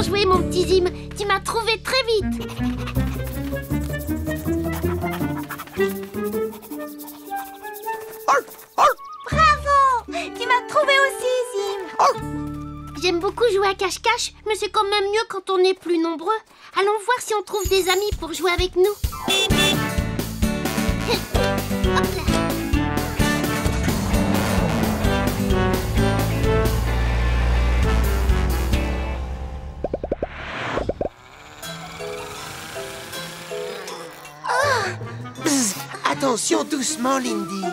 Bien joué, mon petit Zim. Tu m'as trouvé très vite. Bravo! Tu m'as trouvé aussi, Zim. J'aime beaucoup jouer à cache-cache, mais c'est quand même mieux quand on est plus nombreux. Allons voir si on trouve des amis pour jouer avec nous. Hop là. Bzz, attention, doucement, Lindy.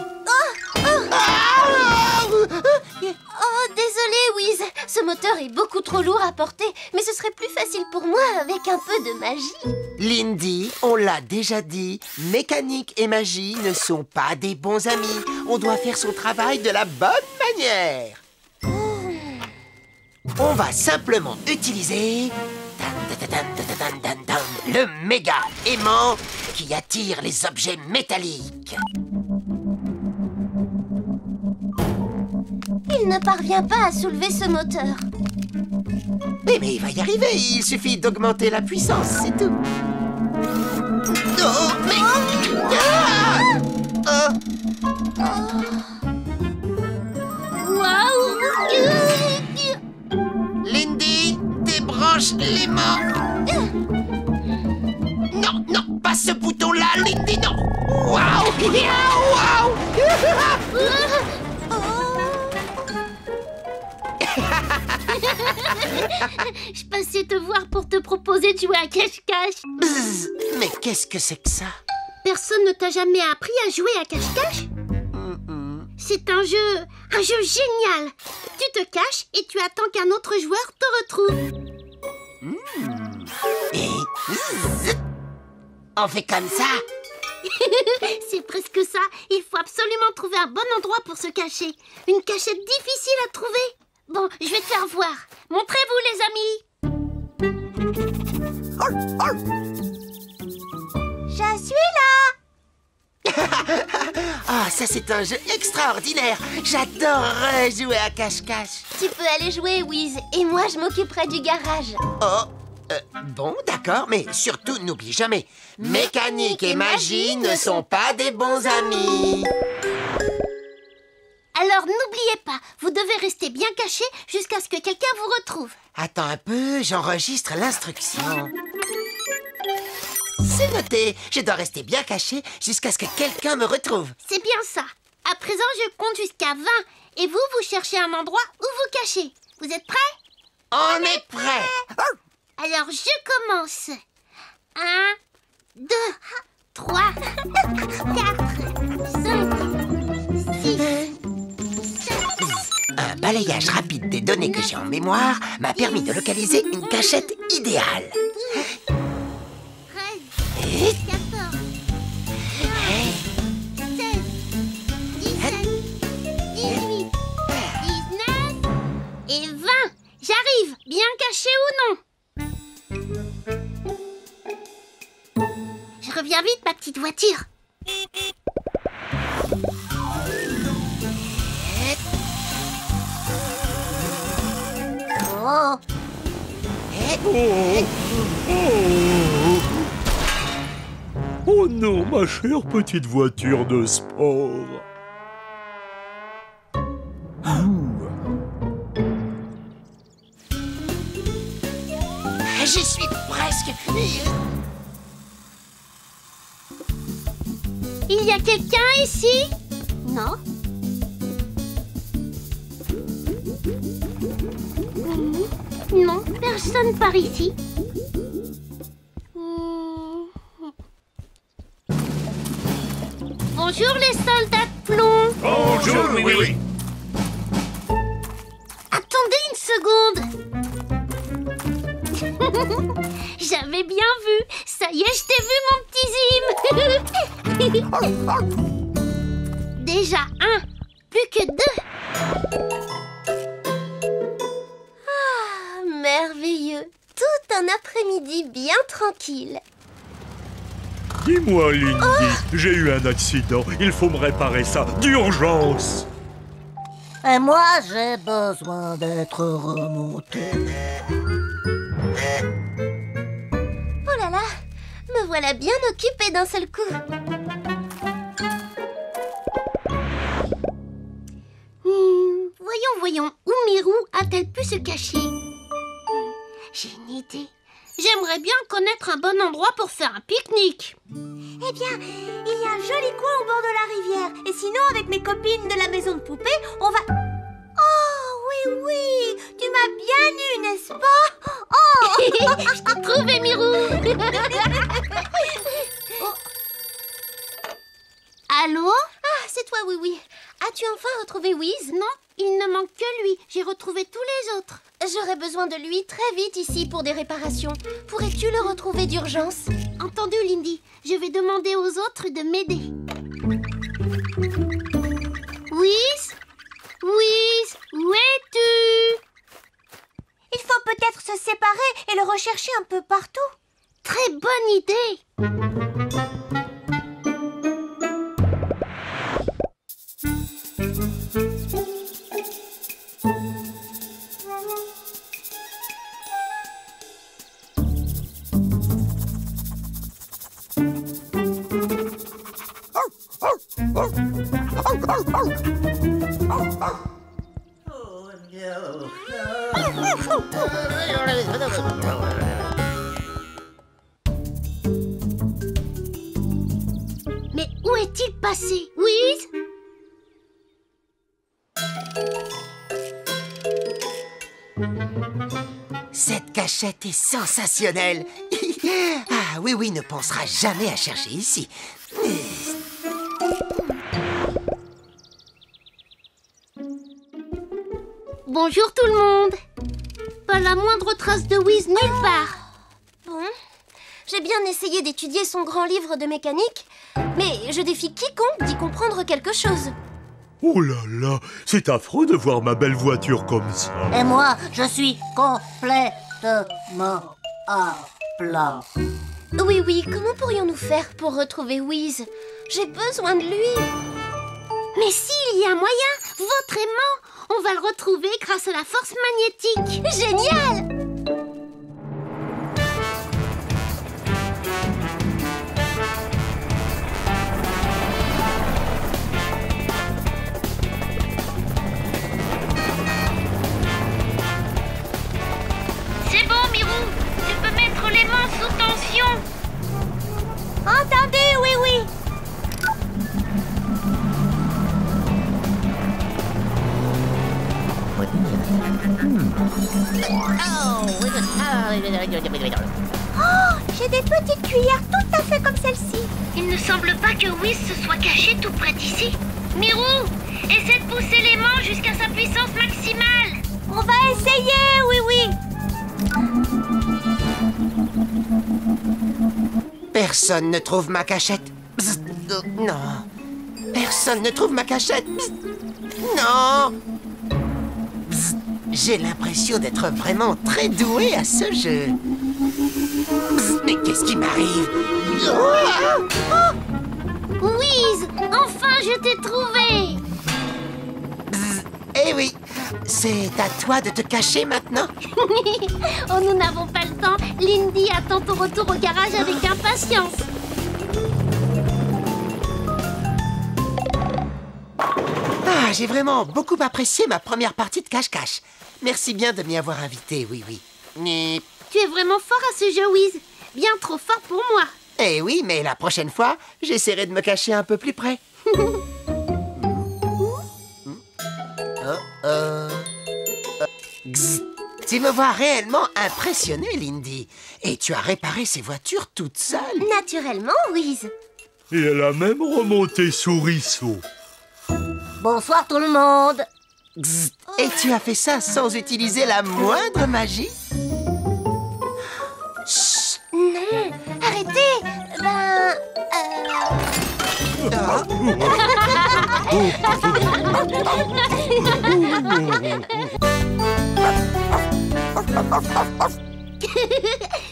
Oh, désolé, Wiz. Ce moteur est beaucoup trop lourd à porter, mais ce serait plus facile pour moi avec un peu de magie. Lindy, on l'a déjà dit, mécanique et magie ne sont pas des bons amis. On doit faire son travail de la bonne manière. On va simplement utiliser le méga aimant qui attire les objets métalliques. Il ne parvient pas à soulever ce moteur. Mais il va y arriver, il suffit d'augmenter la puissance, c'est tout. Oh, mais... Ah Waouh! Lindy, débranche l'aimant. Non, non, pas ce bouton-là, Lindy, non. Waouh! Waouh! Je passais te voir pour te proposer de jouer à cache-cache. Bzz, mais qu'est-ce que c'est que ça? Personne ne t'a jamais appris à jouer à cache-cache? C'est un jeu génial. Tu te caches et tu attends qu'un autre joueur te retrouve. Et... zzt, on fait comme ça? C'est presque ça. Il faut absolument trouver un bon endroit pour se cacher. Une cachette difficile à trouver. Bon, je vais te faire voir. Montrez-vous, les amis. Je suis là. Ah, ça c'est un jeu extraordinaire. J'adorerais jouer à cache-cache. Tu peux aller jouer, Wiz, et moi je m'occuperai du garage. Oh, bon, d'accord, mais surtout n'oublie jamais, mécanique et magie ne sont pas des bons amis. Alors n'oubliez pas, vous devez rester bien caché jusqu'à ce que quelqu'un vous retrouve. Attends un peu, j'enregistre l'instruction. C'est noté, je dois rester bien caché jusqu'à ce que quelqu'un me retrouve. C'est bien ça. À présent, je compte jusqu'à 20. Et vous, vous cherchez un endroit où vous cachez. Vous êtes prêts? On est prêt. Alors, je commence. 1, 2, 3, 4, 5, 6, 7... Un balayage rapide des données que j'ai en mémoire m'a permis de localiser une cachette idéale. 13, 14, 15, 16, 17, 18, 19 et 20. J'arrive, bien caché ou non? Je reviens vite, ma petite voiture. Oh, Oh non, ma chère petite voiture de sport. J'y suis presque. Il y a quelqu'un ici? non. Non, personne par ici. Bonjour les soldats de plomb. Bonjour, oui. Attendez une seconde. J'avais bien vu. Ça y est, je t'ai vu, mon petit Zim. Déjà un, plus que 2. Ah, merveilleux. Tout un après-midi bien tranquille. Dis-moi, Lindy, j'ai eu un accident. Il faut me réparer ça d'urgence. Et moi, j'ai besoin d'être remonté. voilà bien occupée d'un seul coup. Voyons, où Mirou a-t-elle pu se cacher? J'ai une idée. J'aimerais bien connaître un bon endroit pour faire un pique-nique. Eh bien, il y a un joli coin au bord de la rivière. Et sinon, avec mes copines de la maison de poupée, on va... Oh, oui, tu m'as bien eu, n'est-ce pas? Oh Je t'ai trouvé, Mirou. Allô? Ah, c'est toi, oui. As-tu enfin retrouvé Wiz? Non, il ne manque que lui. J'ai retrouvé tous les autres. J'aurais besoin de lui très vite ici pour des réparations. Pourrais-tu le retrouver d'urgence? Entendu, Lindy. Je vais demander aux autres de m'aider. Wiz? Wiz, où es-tu? Il faut peut-être se séparer et le rechercher un peu partout. Très bonne idée. Mais où est-il passé? Wiz? Cette cachette est sensationnelle. Ah, oui, ne pensera jamais à chercher ici. Bonjour tout le monde. Pas la moindre trace de Wiz nulle part. Bon, j'ai bien essayé d'étudier son grand livre de mécanique, mais je défie quiconque d'y comprendre quelque chose. Oh là là, c'est affreux de voir ma belle voiture comme ça. Et moi, je suis complètement à plat. Oui, comment pourrions-nous faire pour retrouver Wiz? J'ai besoin de lui. Mais s'il y a un moyen, votre aimant, on va le retrouver grâce à la force magnétique. Génial! C'est bon, Mirou. Tu peux mettre les mains sous tension. Entendu, oui. Oh, j'ai des petites cuillères tout à fait comme celle-ci. Il ne semble pas que Wiz se soit caché tout près d'ici. Mirou, essaie de pousser l'aimant jusqu'à sa puissance maximale. On va essayer, oui. Personne ne trouve ma cachette. Bzz, non. Personne ne trouve ma cachette. Bzz, non. Bzz, j'ai l'impression d'être vraiment très doué à ce jeu. Bzz, mais qu'est-ce qui m'arrive? Wiz, enfin je t'ai trouvé. Bzz, eh oui, c'est à toi de te cacher maintenant. Oh, nous n'avons pas le temps. Lindy attend ton retour au garage avec impatience. Ah, j'ai vraiment beaucoup apprécié ma première partie de cache-cache. Merci bien de m'y avoir invité, oui. Mais... Tu es vraiment fort à ce jeu, Wiz. Bien trop fort pour moi. Eh oui, mais la prochaine fois, j'essaierai de me cacher un peu plus près. Gzz. Tu me vois réellement impressionné, Lindy. Et tu as réparé ces voitures toute seule. Naturellement, Wiz. Et elle a même remonté Souriceau. Bonsoir tout le monde. Gzz. Et tu as fait ça sans utiliser la moindre magie? Chut. Non, arrêtez.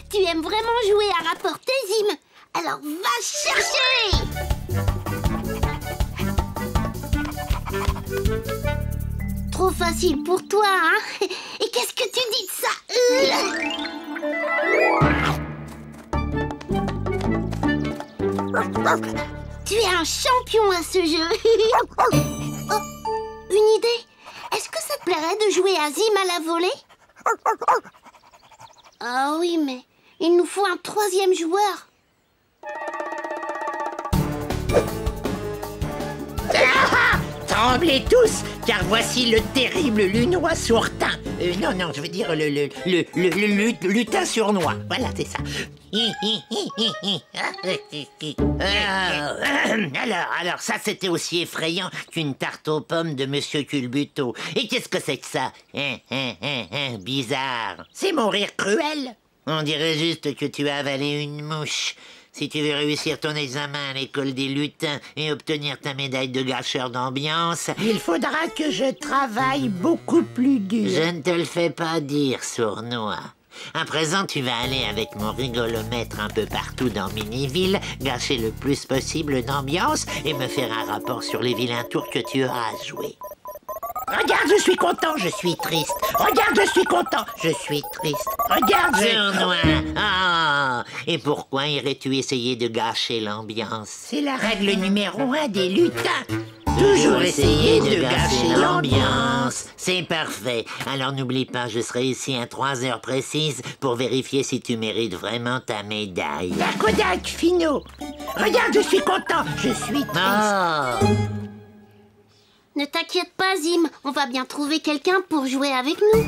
Tu aimes vraiment jouer à rapporter, Zim. Alors va chercher. Trop facile pour toi, hein? Et qu'est-ce que tu dis de ça? Tu es un champion à ce jeu. Oh, une idée. Est-ce que ça te plairait de jouer à Zim à la volée? Ah oui, mais il nous faut un troisième joueur. Tremblez tous, car voici le terrible lunois sourtin. Non, je veux dire le lutin sournois. Voilà, c'est ça. Alors, ça, c'était aussi effrayant qu'une tarte aux pommes de Monsieur Culbuto. Et qu'est-ce que c'est que ça? Bizarre. C'est mon rire cruel. On dirait juste que tu as avalé une mouche. Si tu veux réussir ton examen à l'école des lutins et obtenir ta médaille de gâcheur d'ambiance, il faudra que je travaille beaucoup plus dur. Je ne te le fais pas dire, sournois. À présent, tu vas aller avec mon rigolomètre un peu partout dans Miniville, gâcher le plus possible d'ambiance et me faire un rapport sur les vilains tours que tu auras joués. Regarde, je suis content, je suis triste. Regarde, je suis content, je suis triste. Regarde, sournois. Ah, et pourquoi irais-tu essayer de gâcher l'ambiance? C'est la règle numéro 1 des lutins. Toujours essayer de gâcher l'ambiance. C'est parfait. Alors n'oublie pas, je serai ici à 3 heures précises pour vérifier si tu mérites vraiment ta médaille. La Kodak, Finot. Regarde, je suis content, je suis triste. Oh. Ne t'inquiète pas, Zim. On va bien trouver quelqu'un pour jouer avec nous.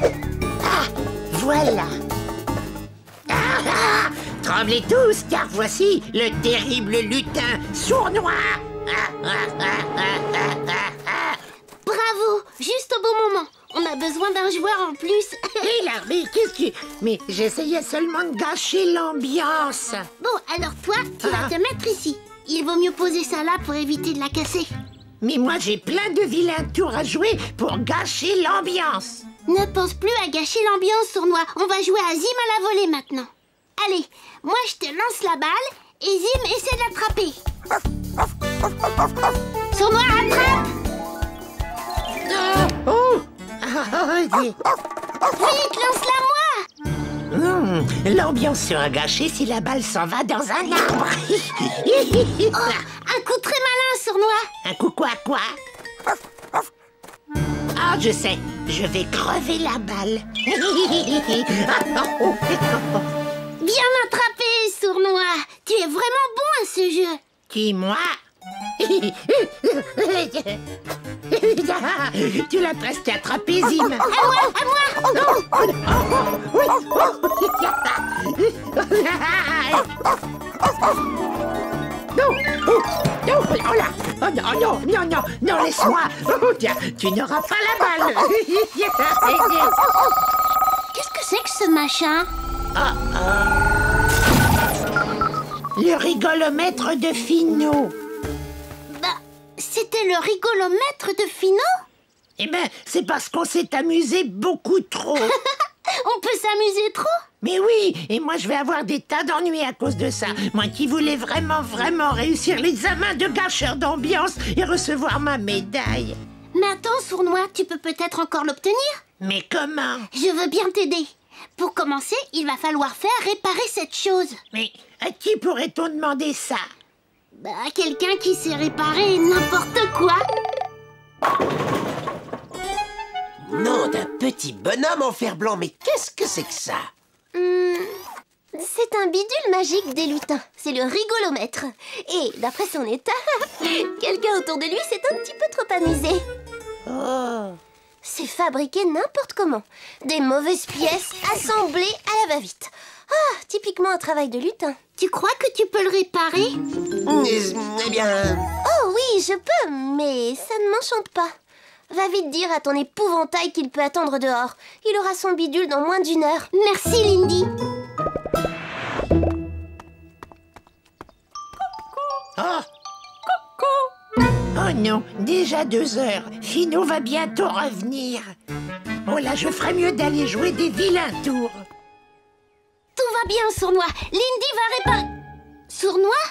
Ah, voilà. Tremblez tous, car voici le terrible lutin sournois. Bravo, juste au bon moment. On a besoin d'un joueur en plus. Hé là, mais qu'est-ce que... Mais j'essayais seulement de gâcher l'ambiance. Bon, alors toi, tu vas te mettre ici. Il vaut mieux poser ça là pour éviter de la casser. Mais moi, j'ai plein de vilains tours à jouer pour gâcher l'ambiance. Ne pense plus à gâcher l'ambiance, sournois. On va jouer à Zim à la volée maintenant. Allez, moi je te lance la balle et Zim essaie de l'attraper. Sournois, attrape! Vite, lance-la moi! L'ambiance sera gâchée si la balle s'en va dans un arbre. Un coup très malin, sournois. Un coup quoi? Ah, je sais, je vais crever la balle. Bien attrapé, sournois. Tu es vraiment bon à ce jeu. Qui, moi? Tu l'as presque attrapé, Zim. À moi. Non, laisse-moi. Tiens, tu n'auras pas la balle. Qu'est-ce que c'est que ce machin? Le rigolomètre de Finot. Bah, c'était le rigolomètre de Finot? Eh ben, c'est parce qu'on s'est amusé beaucoup trop. On peut s'amuser trop? Mais oui, et moi je vais avoir des tas d'ennuis à cause de ça. Moi qui voulais vraiment réussir l'examen de gâcheur d'ambiance et recevoir ma médaille. Mais attends, sournois, tu peux peut-être encore l'obtenir? Mais comment? Je veux bien t'aider. Pour commencer, il va falloir faire réparer cette chose. Mais à qui pourrait-on demander ça? Bah, quelqu'un qui sait réparer n'importe quoi. Nom d'un petit bonhomme en fer blanc, mais qu'est-ce que c'est que ça? C'est un bidule magique des lutins. C'est le rigolomètre. Et d'après son état, quelqu'un autour de lui s'est un petit peu trop amusé. Oh. C'est fabriqué n'importe comment. Des mauvaises pièces assemblées à la va-vite. Ah, typiquement un travail de lutin. Tu crois que tu peux le réparer? Eh bien... Oh oui, je peux, mais ça ne m'enchante pas. Va vite dire à ton épouvantail qu'il peut attendre dehors. Il aura son bidule dans moins d'1 heure. Merci, Lindy. Oh. Oh non, déjà 2 heures. Finot va bientôt revenir. Oh là, je ferais mieux d'aller jouer des vilains tours. Tout va bien, sournois. Lindy va réparer... Sournois?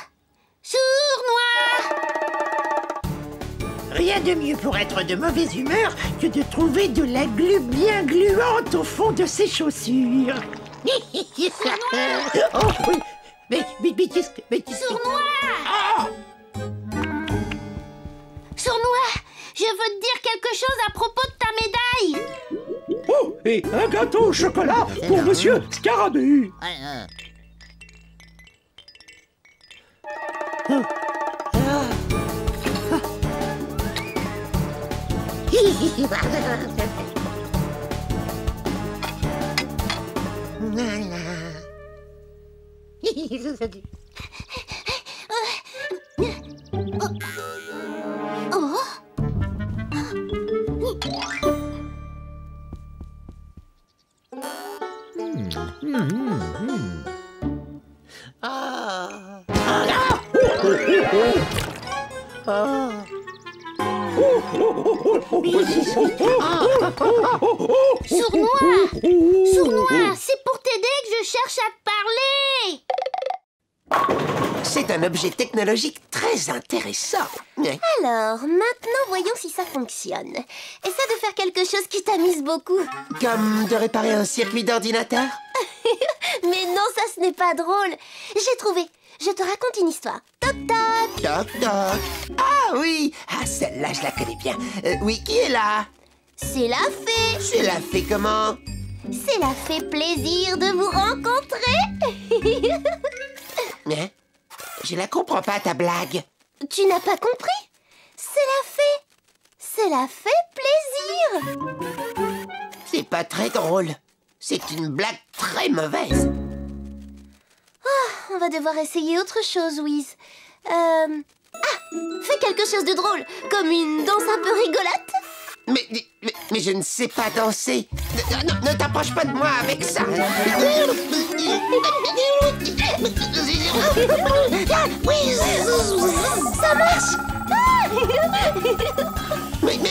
Rien de mieux pour être de mauvaise humeur que de trouver de la glu bien gluante au fond de ses chaussures. Oh oui. Mais qu'est-ce que... Sournois! Oh. Sournois, je veux te dire quelque chose à propos de ta médaille. Oh, et un gâteau au chocolat pour Monsieur Scarabée. Sournois, c'est pour t'aider que je cherche à te parler. C'est un objet technologique très intéressant. Alors, maintenant, voyons si ça fonctionne. Essaie de faire quelque chose qui t'amuse beaucoup. Comme de réparer un circuit d'ordinateur? Mais non, ça, ce n'est pas drôle. J'ai trouvé. Je te raconte une histoire. Toc toc. Toc toc. Ah oui, ah celle-là je la connais bien. Oui, qui est là? C'est la fée. C'est la fée comment? C'est la fée plaisir de vous rencontrer. Hein? Je la comprends pas ta blague. Tu n'as pas compris? C'est la fée. C'est la fée plaisir. C'est pas très drôle. C'est une blague très mauvaise. On va devoir essayer autre chose, Wiz. Ah, fais quelque chose de drôle, comme une danse un peu rigolote. Mais je ne sais pas danser. Ne t'approche pas de moi avec ça. Ça marche.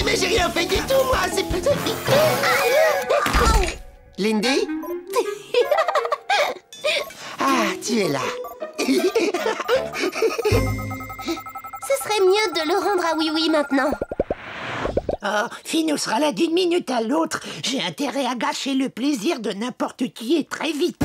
Mais j'ai rien fait du tout, moi. Lindy? Ah, tu es là. Ce serait mieux de le rendre à Oui-Oui maintenant. Oh, Finou sera là d'une minute à l'autre. J'ai intérêt à gâcher le plaisir de n'importe qui et très vite.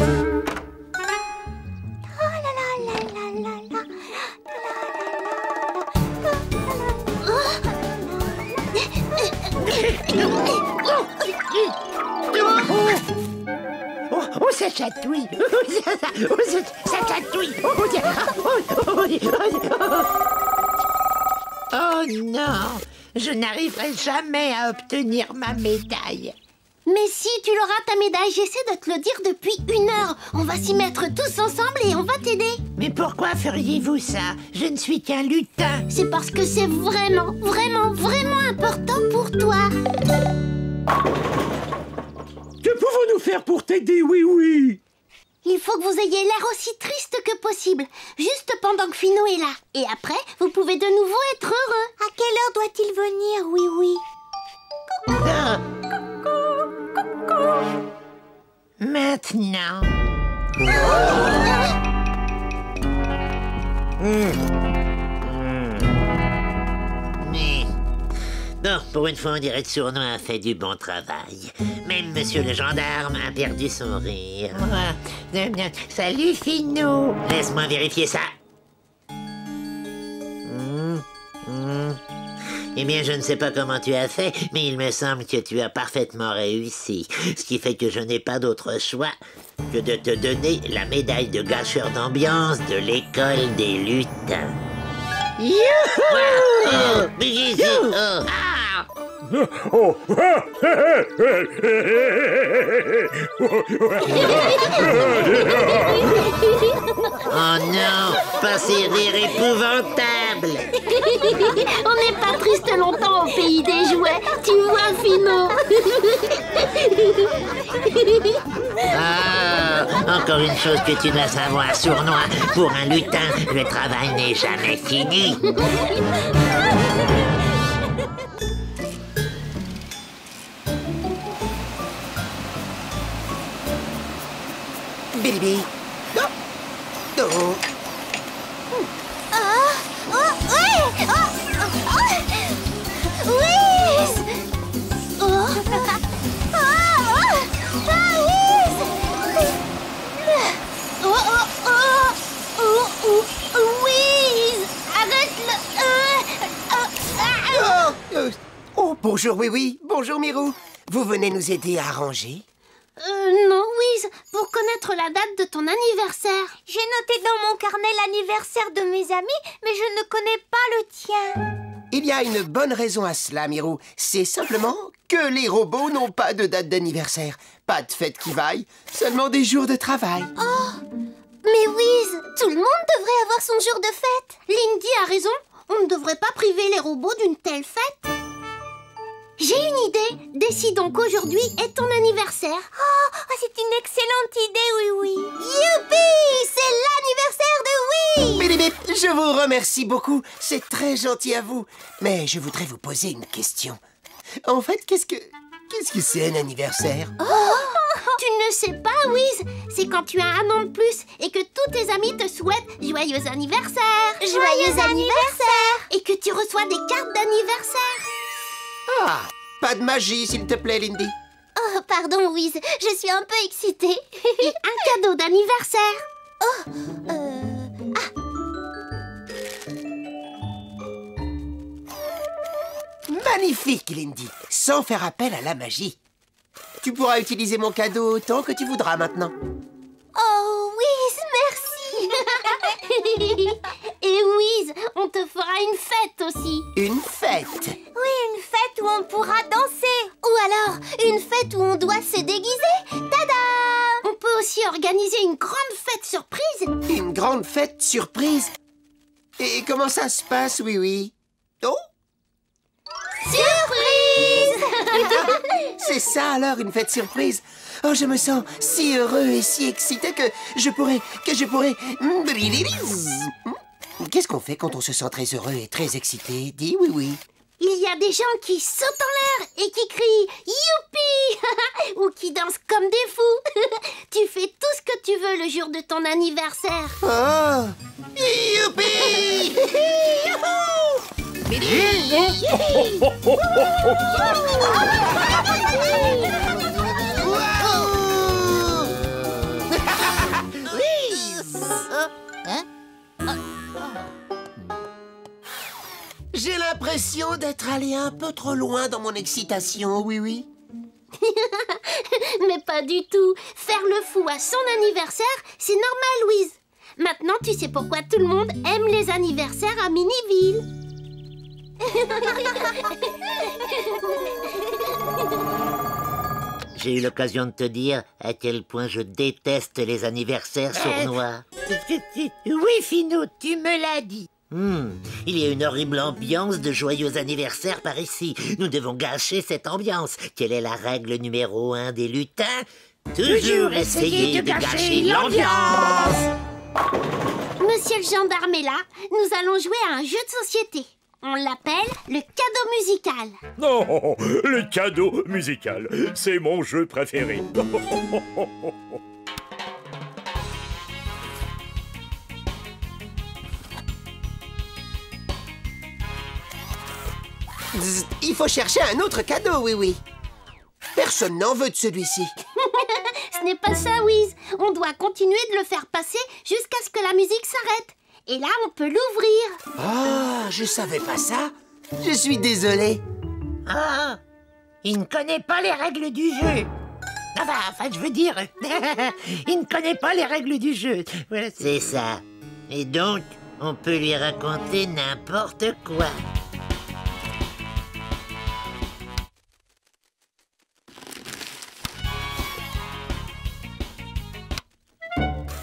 Oh, ça chatouille. Ça chatouille. Oh non, je n'arriverai jamais à obtenir ma médaille. Mais si, tu l'auras ta médaille, j'essaie de te le dire depuis 1 heure. On va s'y mettre tous ensemble et on va t'aider. Mais pourquoi feriez-vous ça? Je ne suis qu'un lutin. C'est parce que c'est vraiment, vraiment, vraiment important pour toi. Que pouvons-nous faire pour t'aider, oui? Il faut que vous ayez l'air aussi triste que possible, juste pendant que Finou est là. Et après, vous pouvez de nouveau être heureux. À quelle heure doit-il venir, Oui? Ah. Maintenant. Mais... Bon, pour une fois, on dirait que Sournois a fait du bon travail. Même monsieur le gendarme a perdu son rire. Salut, Finou. Laisse-moi vérifier ça. Eh bien, je ne sais pas comment tu as fait, mais il me semble que tu as parfaitement réussi. Ce qui fait que je n'ai pas d'autre choix que de te donner la médaille de gâcheur d'ambiance de l'école des lutins. Youhou! Oh. Oh non, pas ces rires épouvantables. On n'est pas triste longtemps au pays des jouets, tu vois, Finou. Ah, encore une chose que tu dois savoir, Sournois. Pour un lutin, le travail n'est jamais fini. Billy. Non. Non. Wiz, arrête le... Bonjour, oui. Bonjour, Mirou. Vous venez nous aider à ranger? Non, Wiz, pour connaître la date de ton anniversaire. J'ai noté dans mon carnet l'anniversaire de mes amis, mais je ne connais pas le tien. Il y a une bonne raison à cela, Mirou. C'est simplement que les robots n'ont pas de date d'anniversaire. Pas de fête qui vaille, seulement des jours de travail. Mais Wiz, tout le monde devrait avoir son jour de fête. Lindy a raison, on ne devrait pas priver les robots d'une telle fête. J'ai une idée. Décidons qu'aujourd'hui est ton anniversaire. C'est une excellente idée, oui. Youpi! C'est l'anniversaire de Wiz! Bip, bip, bip, je vous remercie beaucoup. C'est très gentil à vous. Mais je voudrais vous poser une question. En fait, qu'est-ce que c'est un anniversaire? Tu ne sais pas, Wiz. C'est quand tu as un an de plus et que tous tes amis te souhaitent joyeux anniversaire. Joyeux anniversaire! Et que tu reçois des cartes d'anniversaire. Ah, pas de magie, s'il te plaît, Lindy. Oh, pardon, Wiz, je suis un peu excitée. Et un cadeau d'anniversaire. Magnifique, Lindy, sans faire appel à la magie. Tu pourras utiliser mon cadeau autant que tu voudras maintenant. Oh, Wiz, merci! Et Wiz, on te fera une fête aussi. Une fête? Oui, une fête où on pourra danser. Ou alors, une fête où on doit se déguiser. Tada! On peut aussi organiser une grande fête surprise. Une grande fête surprise? Et comment ça se passe, oui? Oh, Surprise! c'est ça alors, une fête surprise. Oh, je me sens si heureux et si excité que je pourrais... Qu'est-ce qu'on fait quand on se sent très heureux et très excité? Dis oui. Il y a des gens qui sautent en l'air et qui crient « Youpi !» ou qui dansent comme des fous. Tu fais tout ce que tu veux le jour de ton anniversaire. Oh, youpi! J'ai l'impression d'être allé un peu trop loin dans mon excitation, oui. Mais pas du tout. Faire le fou à son anniversaire, c'est normal, Louise. Maintenant, tu sais pourquoi tout le monde aime les anniversaires à Miniville. J'ai eu l'occasion de te dire à quel point je déteste les anniversaires sournois. Oui, Finot, tu me l'as dit. Il y a une horrible ambiance de joyeux anniversaire par ici. Nous devons gâcher cette ambiance. Quelle est la règle numéro 1 des lutins? Toujours essayer de gâcher l'ambiance. Monsieur le gendarme est là. Nous allons jouer à un jeu de société. On l'appelle le cadeau musical. Non, le cadeau musical, c'est mon jeu préféré. Zzz, il faut chercher un autre cadeau, oui. Personne n'en veut de celui-ci. Ce n'est pas ça, Wiz. On doit continuer de le faire passer jusqu'à ce que la musique s'arrête. Et là, on peut l'ouvrir. Ah, je savais pas ça. Je suis désolé. Ah, il ne connaît pas les règles du jeu. Enfin, je veux dire, il ne connaît pas les règles du jeu. Voilà, c'est ça. Et donc, on peut lui raconter n'importe quoi.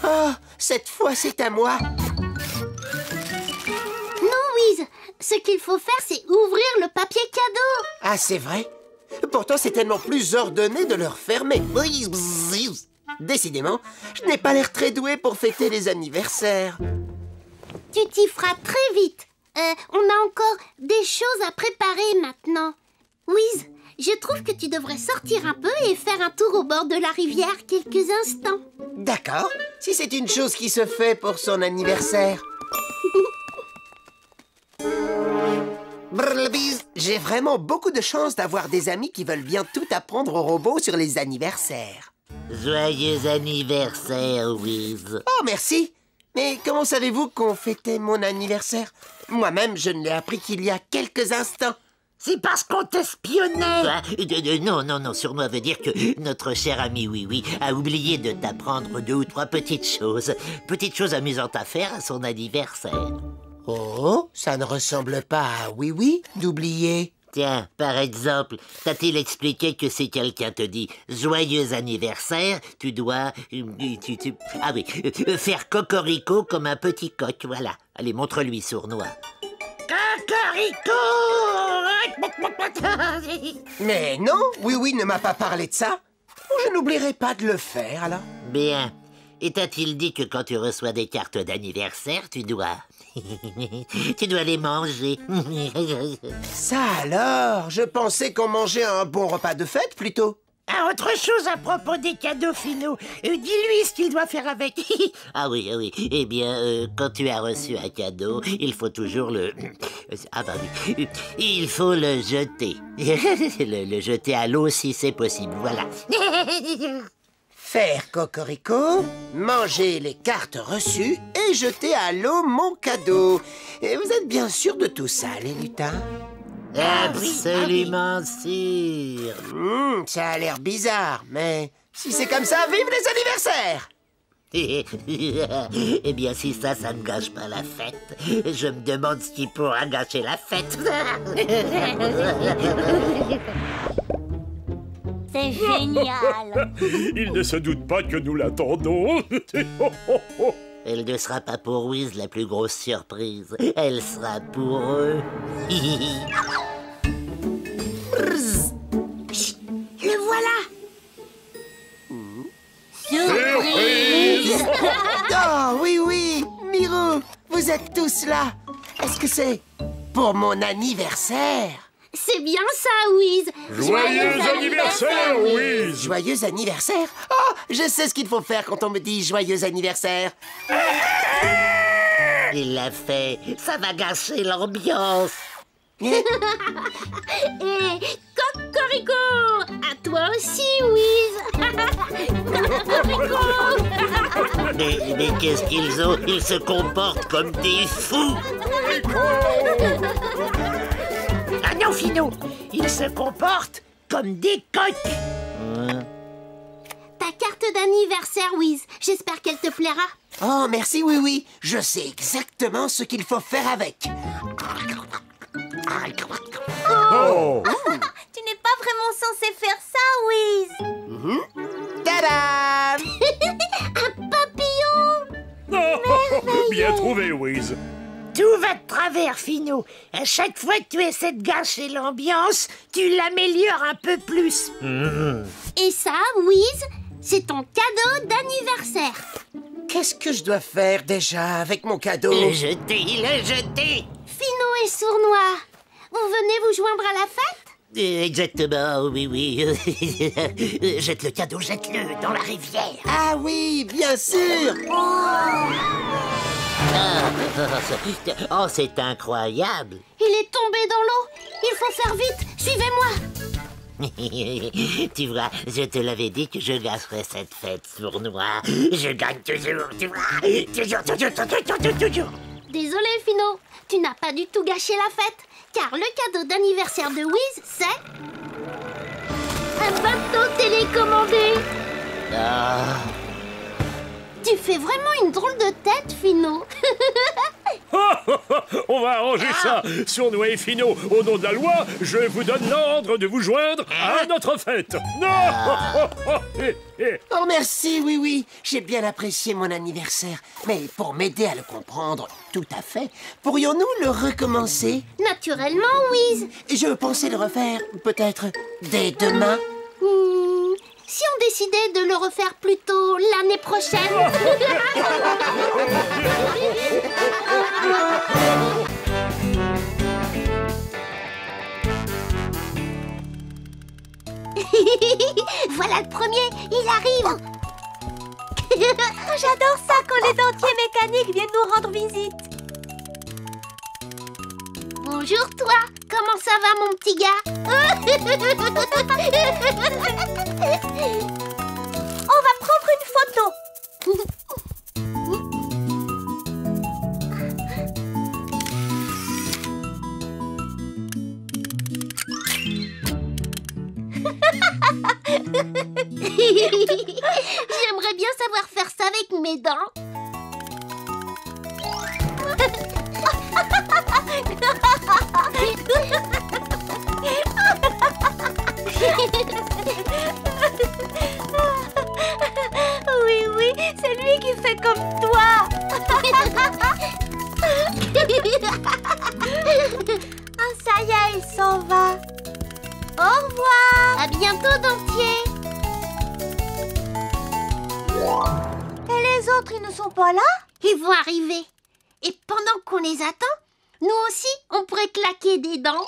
Oh, cette fois, c'est à moi. Non, Wiz. Ce qu'il faut faire, c'est ouvrir le papier cadeau. Ah, c'est vrai? Pourtant, c'est tellement plus ordonné de le refermer. Décidément, je n'ai pas l'air très doué pour fêter les anniversaires. Tu t'y feras très vite. On a encore des choses à préparer maintenant. Wiz, je trouve que tu devrais sortir un peu et faire un tour au bord de la rivière quelques instants. D'accord, si c'est une chose qui se fait pour son anniversaire. Brrlbise, j'ai vraiment beaucoup de chance d'avoir des amis qui veulent bien tout apprendre aux robots sur les anniversaires. Joyeux anniversaire, Wiz. Oh, merci. Mais comment savez-vous qu'on fêtait mon anniversaire? Moi-même, je ne l'ai appris qu'il y a quelques instants. C'est parce qu'on t'espionnait. Non, Sournois veut dire que notre cher ami Oui a oublié de t'apprendre 2 ou 3 petites choses. Petites choses amusantes à faire à son anniversaire. Oh, ça ne ressemble pas à Oui d'oublier. Tiens, par exemple, t'a-t-il expliqué que si quelqu'un te dit « Joyeux anniversaire », tu dois... faire cocorico comme un petit coq, voilà. Allez, montre-lui, Sournois. Cocorico! Mais non, Oui ne m'a pas parlé de ça. Je n'oublierai pas de le faire, alors. Bien. Et t'a-t-il dit que quand tu reçois des cartes d'anniversaire, tu dois... tu dois les manger. Ça alors, je pensais qu'on mangeait un bon repas de fête, plutôt. Ah, autre chose à propos des cadeaux finaux. Dis-lui ce qu'il doit faire avec. Ah oui. Eh bien, quand tu as reçu un cadeau, il faut toujours le... oui. Il faut le jeter. le jeter à l'eau si c'est possible, voilà. Faire cocorico, manger les cartes reçues et jeter à l'eau mon cadeau. Et vous êtes bien sûr de tout ça, les lutins? Absolument sûr. Ça a l'air bizarre, mais si c'est comme ça, vive les anniversaires! Eh bien, si ça ne gâche pas la fête, je me demande ce qui pourra gâcher la fête. C'est génial. Il ne se doute pas que nous l'attendons. Elle ne sera pas pour Wiz la plus grosse surprise. Elle sera pour eux. Chut, le voilà. Surprise. Oh, oui, Miro, vous êtes tous là. Est-ce que c'est pour mon anniversaire? C'est bien ça, Wiz. Joyeux anniversaire, Wiz! Joyeux anniversaire? Oh, je sais ce qu'il faut faire quand on me dit joyeux anniversaire. Il l'a fait. Ça va gâcher l'ambiance. Et cocorico. À toi aussi, Wiz. Cocorico. Mais qu'est-ce qu'ils ont? Ils se comportent comme des fous. Ah non, Finot, ils se comportent comme des coqs. Ta carte d'anniversaire, Wiz. J'espère qu'elle te plaira. Oh, merci, oui. Je sais exactement ce qu'il faut faire avec. Oh! Tu n'es pas vraiment censé faire ça, Wiz. Tadam! Un papillon. Bien trouvé, Wiz. Tout va de travers, Finot. À chaque fois que tu essaies de gâcher l'ambiance, tu l'améliores un peu plus. Et ça, Wiz, c'est ton cadeau d'anniversaire. Qu'est-ce que je dois faire déjà avec mon cadeau? Le jeter. Finot et Sournois, vous venez vous joindre à la fête? Exactement, oui. Jette le cadeau, jette-le dans la rivière. Ah oui, bien sûr! Oh, c'est incroyable. Il est tombé dans l'eau. Il faut faire vite. Suivez-moi. Tu vois, je te l'avais dit que je gâcherais cette fête, Sournois. Je gagne toujours, tu vois. Toujours. Désolé, Finot. Tu n'as pas du tout gâché la fête. Car le cadeau d'anniversaire de Wiz, c'est... un bateau télécommandé. Ah. Tu fais vraiment une drôle de tête, Finot. On va arranger ça. Sournois et Finot, au nom de la loi, je vous donne l'ordre de vous joindre à notre fête. Non! Oh, merci, oui. J'ai bien apprécié mon anniversaire. Mais pour m'aider à le comprendre tout à fait, pourrions-nous le recommencer? Naturellement, Wiz. Je pensais le refaire, peut-être, dès demain. Si on décidait de le refaire plus tôt l'année prochaine. Voilà le premier, il arrive. J'adore ça quand les dentiers mécaniques viennent nous rendre visite. Bonjour toi, comment ça va mon petit gars? On va prendre une photo. J'aimerais bien savoir faire ça avec mes dents. Oui, oui, c'est lui qui fait comme toi. Ah, ça y est, il s'en va. Au revoir. À bientôt, dentier. Et les autres, ils ne sont pas là? Ils vont arriver. Et pendant qu'on les attend, nous aussi, on pourrait claquer des dents.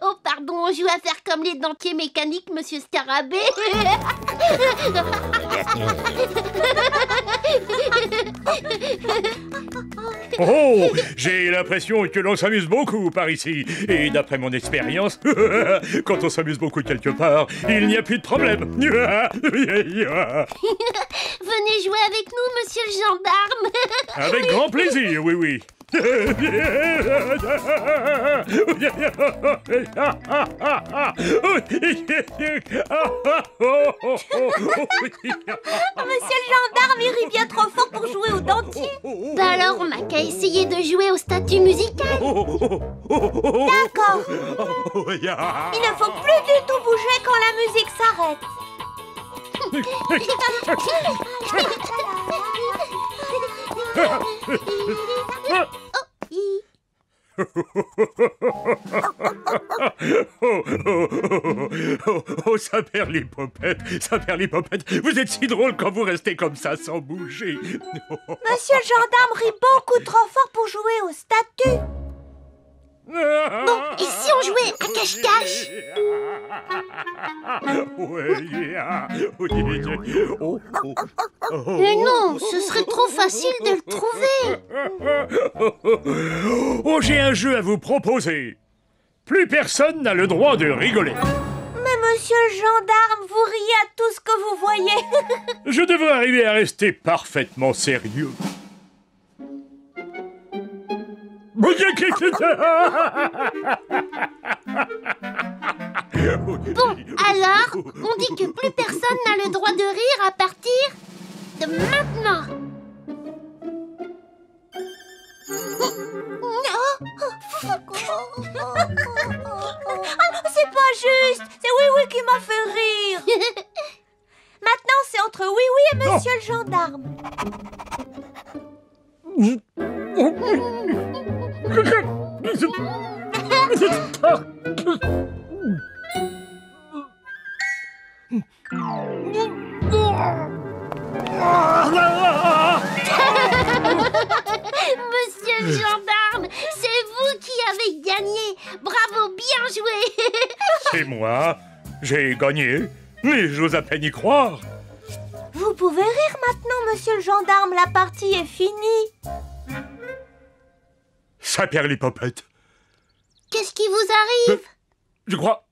Oh, pardon, on joue à faire comme les dentiers mécaniques, monsieur Scarabée. Oh, j'ai l'impression que l'on s'amuse beaucoup par ici. Et d'après mon expérience, quand on s'amuse beaucoup quelque part, il n'y a plus de problème. Venez jouer avec nous, monsieur le gendarme. Avec grand plaisir, oui, oui. Monsieur le gendarme, il rit bien trop fort pour jouer au dentier. Bah alors, on n'a qu'à essayer de jouer au statut musical. D'accord. Il ne faut plus du tout bouger quand la musique s'arrête. Oh, ça perd les popettes, ça perd les popettes. Vous êtes si drôle quand vous restez comme ça sans bouger. Monsieur le gendarme rit beaucoup trop fort pour jouer au statut. Bon, et si on jouait à cache-cache? Mais non, ce serait trop facile de le trouver. Oh, j'ai un jeu à vous proposer. Plus personne n'a le droit de rigoler. Mais monsieur le gendarme, vous riez à tout ce que vous voyez. Je devrais arriver à rester parfaitement sérieux. Bon, alors, on dit que plus personne n'a le droit de rire à partir de maintenant. C'est pas juste. C'est Oui Oui qui m'a fait rire. Maintenant, c'est entre Oui Oui et monsieur le gendarme. Monsieur le gendarme, c'est vous qui avez gagné. Bravo, bien joué. C'est moi. J'ai gagné. Mais j'ose à peine y croire. Vous pouvez rire maintenant, monsieur le gendarme. La partie est finie. Ça perd les popettes. Qu'est-ce qui vous arrive? Je crois...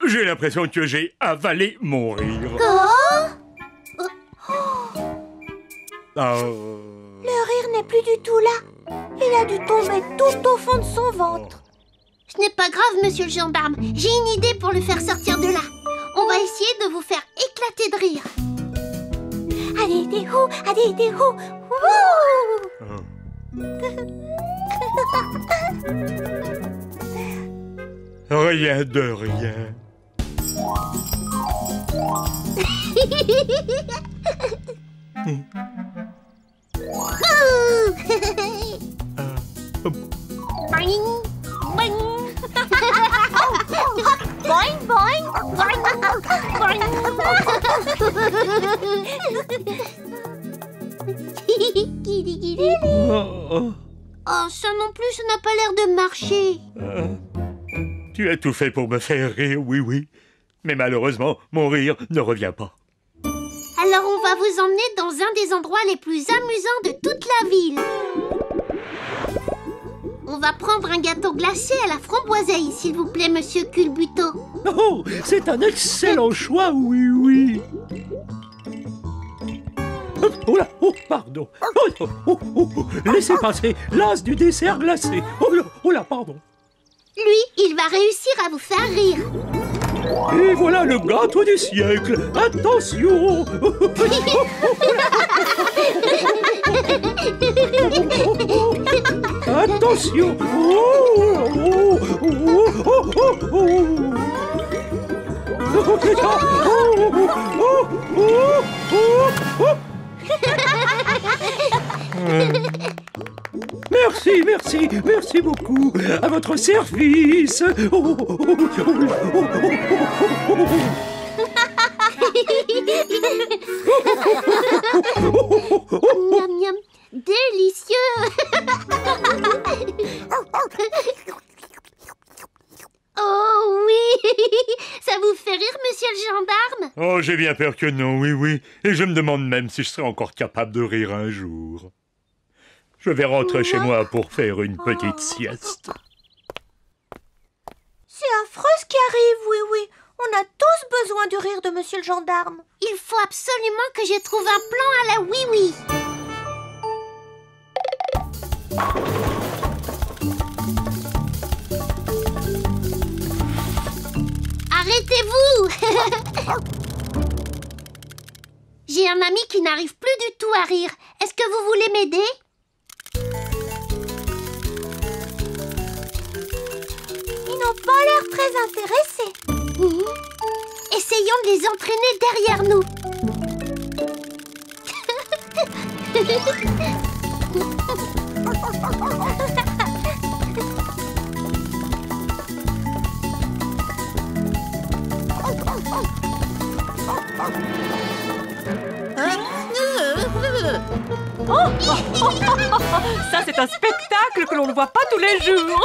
J'ai l'impression que j'ai avalé mon rire. Le rire n'est plus du tout là. Il a dû tomber tout au fond de son ventre. Ce n'est pas grave, monsieur le gendarme. J'ai une idée pour le faire sortir de là. On va essayer de vous faire éclater de rire. Allez, des hou, allez, des hou. Rien de rien. Boing, boing. Boing, boing. Oh, ça non plus, ça n'a pas l'air de marcher. Tu as tout fait pour me faire rire, oui, oui. Mais malheureusement, mon rire ne revient pas. Alors on va vous emmener dans un des endroits les plus amusants de toute la ville. On va prendre un gâteau glacé à la framboiseille, s'il vous plaît, monsieur Culbuto. Oh, c'est un excellent choix, oui, oui. Oh là, oh, pardon. Laissez passer l'as du dessert glacé. Oh là, pardon. Lui, il va réussir à vous faire rire. Et voilà le gâteau du siècle. Attention. Attention. Merci beaucoup. À votre service. Miam miam, délicieux. Oh oui, ça vous fait rire, monsieur le gendarme? Oh, j'ai bien peur que non, oui, oui. Et je me demande même si je serai encore capable de rire un jour. Je vais rentrer chez moi pour faire une petite sieste. C'est affreux ce qui arrive, oui, oui. On a tous besoin du rire de monsieur le gendarme. Il faut absolument que je trouve un plan à la oui-oui. Arrêtez-vous. J'ai un ami qui n'arrive plus du tout à rire. Est-ce que vous voulez m'aider? Ils n'ont pas l'air très intéressés. Essayons de les entraîner derrière nous. Ça, c'est un spectacle que l'on ne voit pas tous les jours.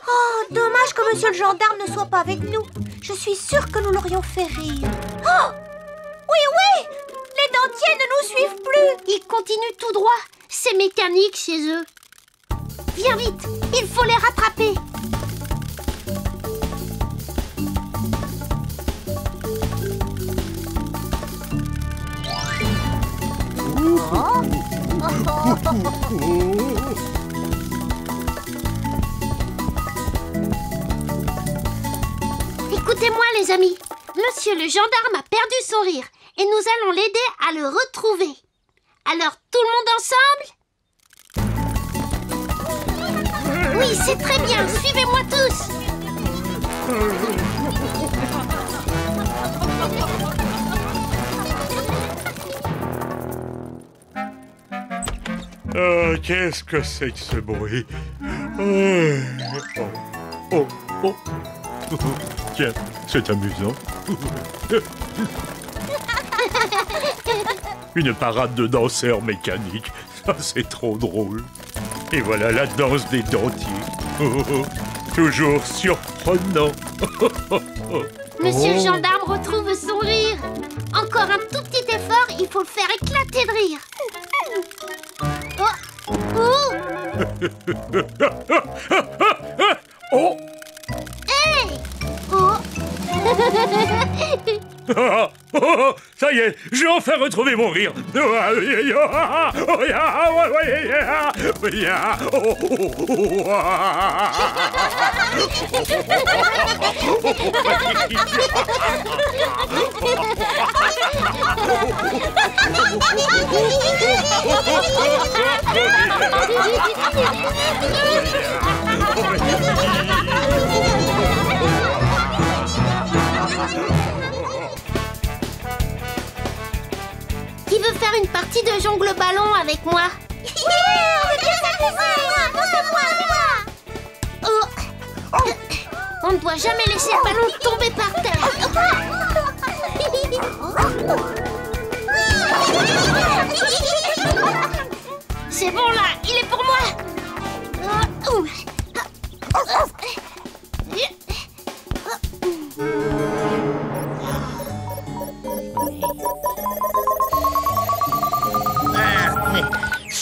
Oh, dommage que monsieur le gendarme ne soit pas avec nous. Je suis sûre que nous l'aurions fait rire. Oh, oui, oui, les dentiers ne nous suivent plus. Ils continuent tout droit. C'est mécanique chez eux. Viens vite, il faut les rattraper. Écoutez-moi les amis, monsieur le gendarme a perdu son rire et nous allons l'aider à le retrouver. Alors tout le monde ensemble? Oui, c'est très bien, suivez-moi tous. Qu'est-ce que c'est que ce bruit? Oh. Tiens, c'est amusant. Une parade de danseurs mécaniques. Ça, c'est trop drôle. Et voilà la danse des dentiers. Toujours surprenant. Monsieur le gendarme retrouve son rire. Encore un tout petit effort, il faut le faire éclater de rire. Oh! Hey! Oh! Ça y est, j'ai enfin retrouvé mon rire. Qui veut faire une partie de jongle ballon avec moi? On ne doit jamais laisser le ballon tomber par terre. C'est bon là, il est pour moi.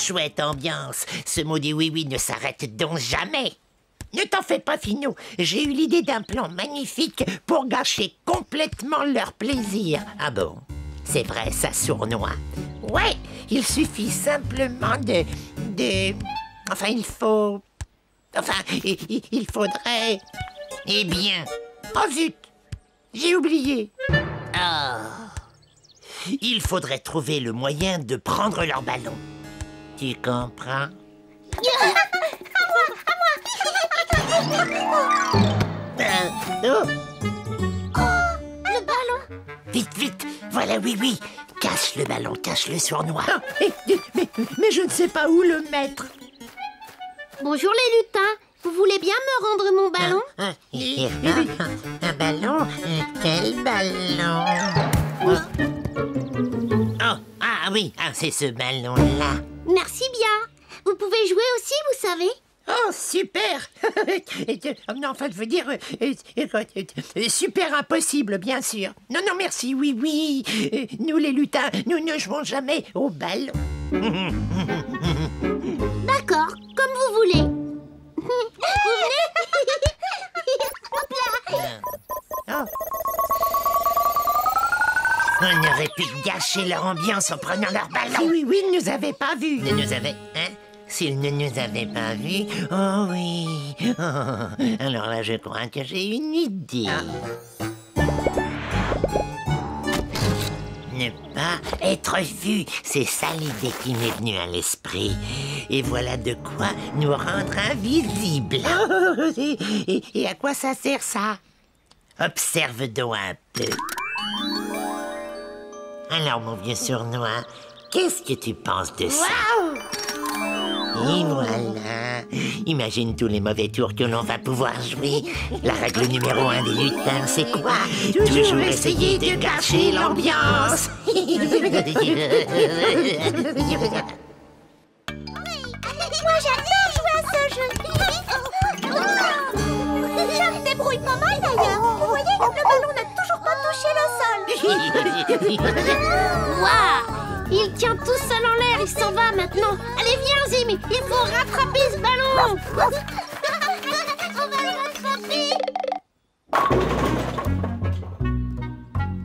chouette ambiance. Ce maudit oui-oui ne s'arrête donc jamais. Ne t'en fais pas, Finot. J'ai eu l'idée d'un plan magnifique pour gâcher complètement leur plaisir. Ah bon? C'est vrai, ça sournoie. Ouais, il suffit simplement Enfin, il faut... Enfin, il faudrait... Eh bien... Oh zut! J'ai oublié. Ah... Il faudrait trouver le moyen de prendre leur ballon. Tu comprends? Oh. Le ballon! Vite, vite! Voilà, oui. Cache le ballon, cache le sournois. Mais je ne sais pas où le mettre. Bonjour les lutins. Vous voulez bien me rendre mon ballon? Un ballon? Quel ballon? Oh, ah oui, c'est ce ballon-là. Merci bien. Vous pouvez jouer aussi, vous savez? Oh, super. Non, enfin, je veux dire... super impossible, bien sûr. Non, merci, oui. Nous, les lutins, nous ne jouons jamais au ballon. D'accord, comme vous voulez. Vous venez? Hop là. On aurait pu gâcher leur ambiance en prenant leur ballon. Oui, ils ne nous avaient pas vus. Ils nous avaient... Hein? S'ils ne nous avaient pas vus... Oh oui... Oh, alors là, je crois que j'ai une idée. Ne pas être vu, c'est ça l'idée qui m'est venue à l'esprit. Et voilà de quoi nous rendre invisibles. Et à quoi ça sert, ça? Observe donc un peu. Alors, mon vieux sournois, qu'est-ce que tu penses de ça? Et voilà. Imagine tous les mauvais tours que l'on va pouvoir jouer. La règle numéro 1 des lutins, c'est quoi? Toujours essayer de gâcher l'ambiance. Moi, j'adore jouer à ce jeu. Je me débrouille pas mal, d'ailleurs. Vous voyez, le ballon n'a toujours pas touché le sol. Waouh! Il tient tout seul en l'air, il s'en va maintenant. Allez, viens, Zim, il faut rattraper ce ballon. On va le rattraper.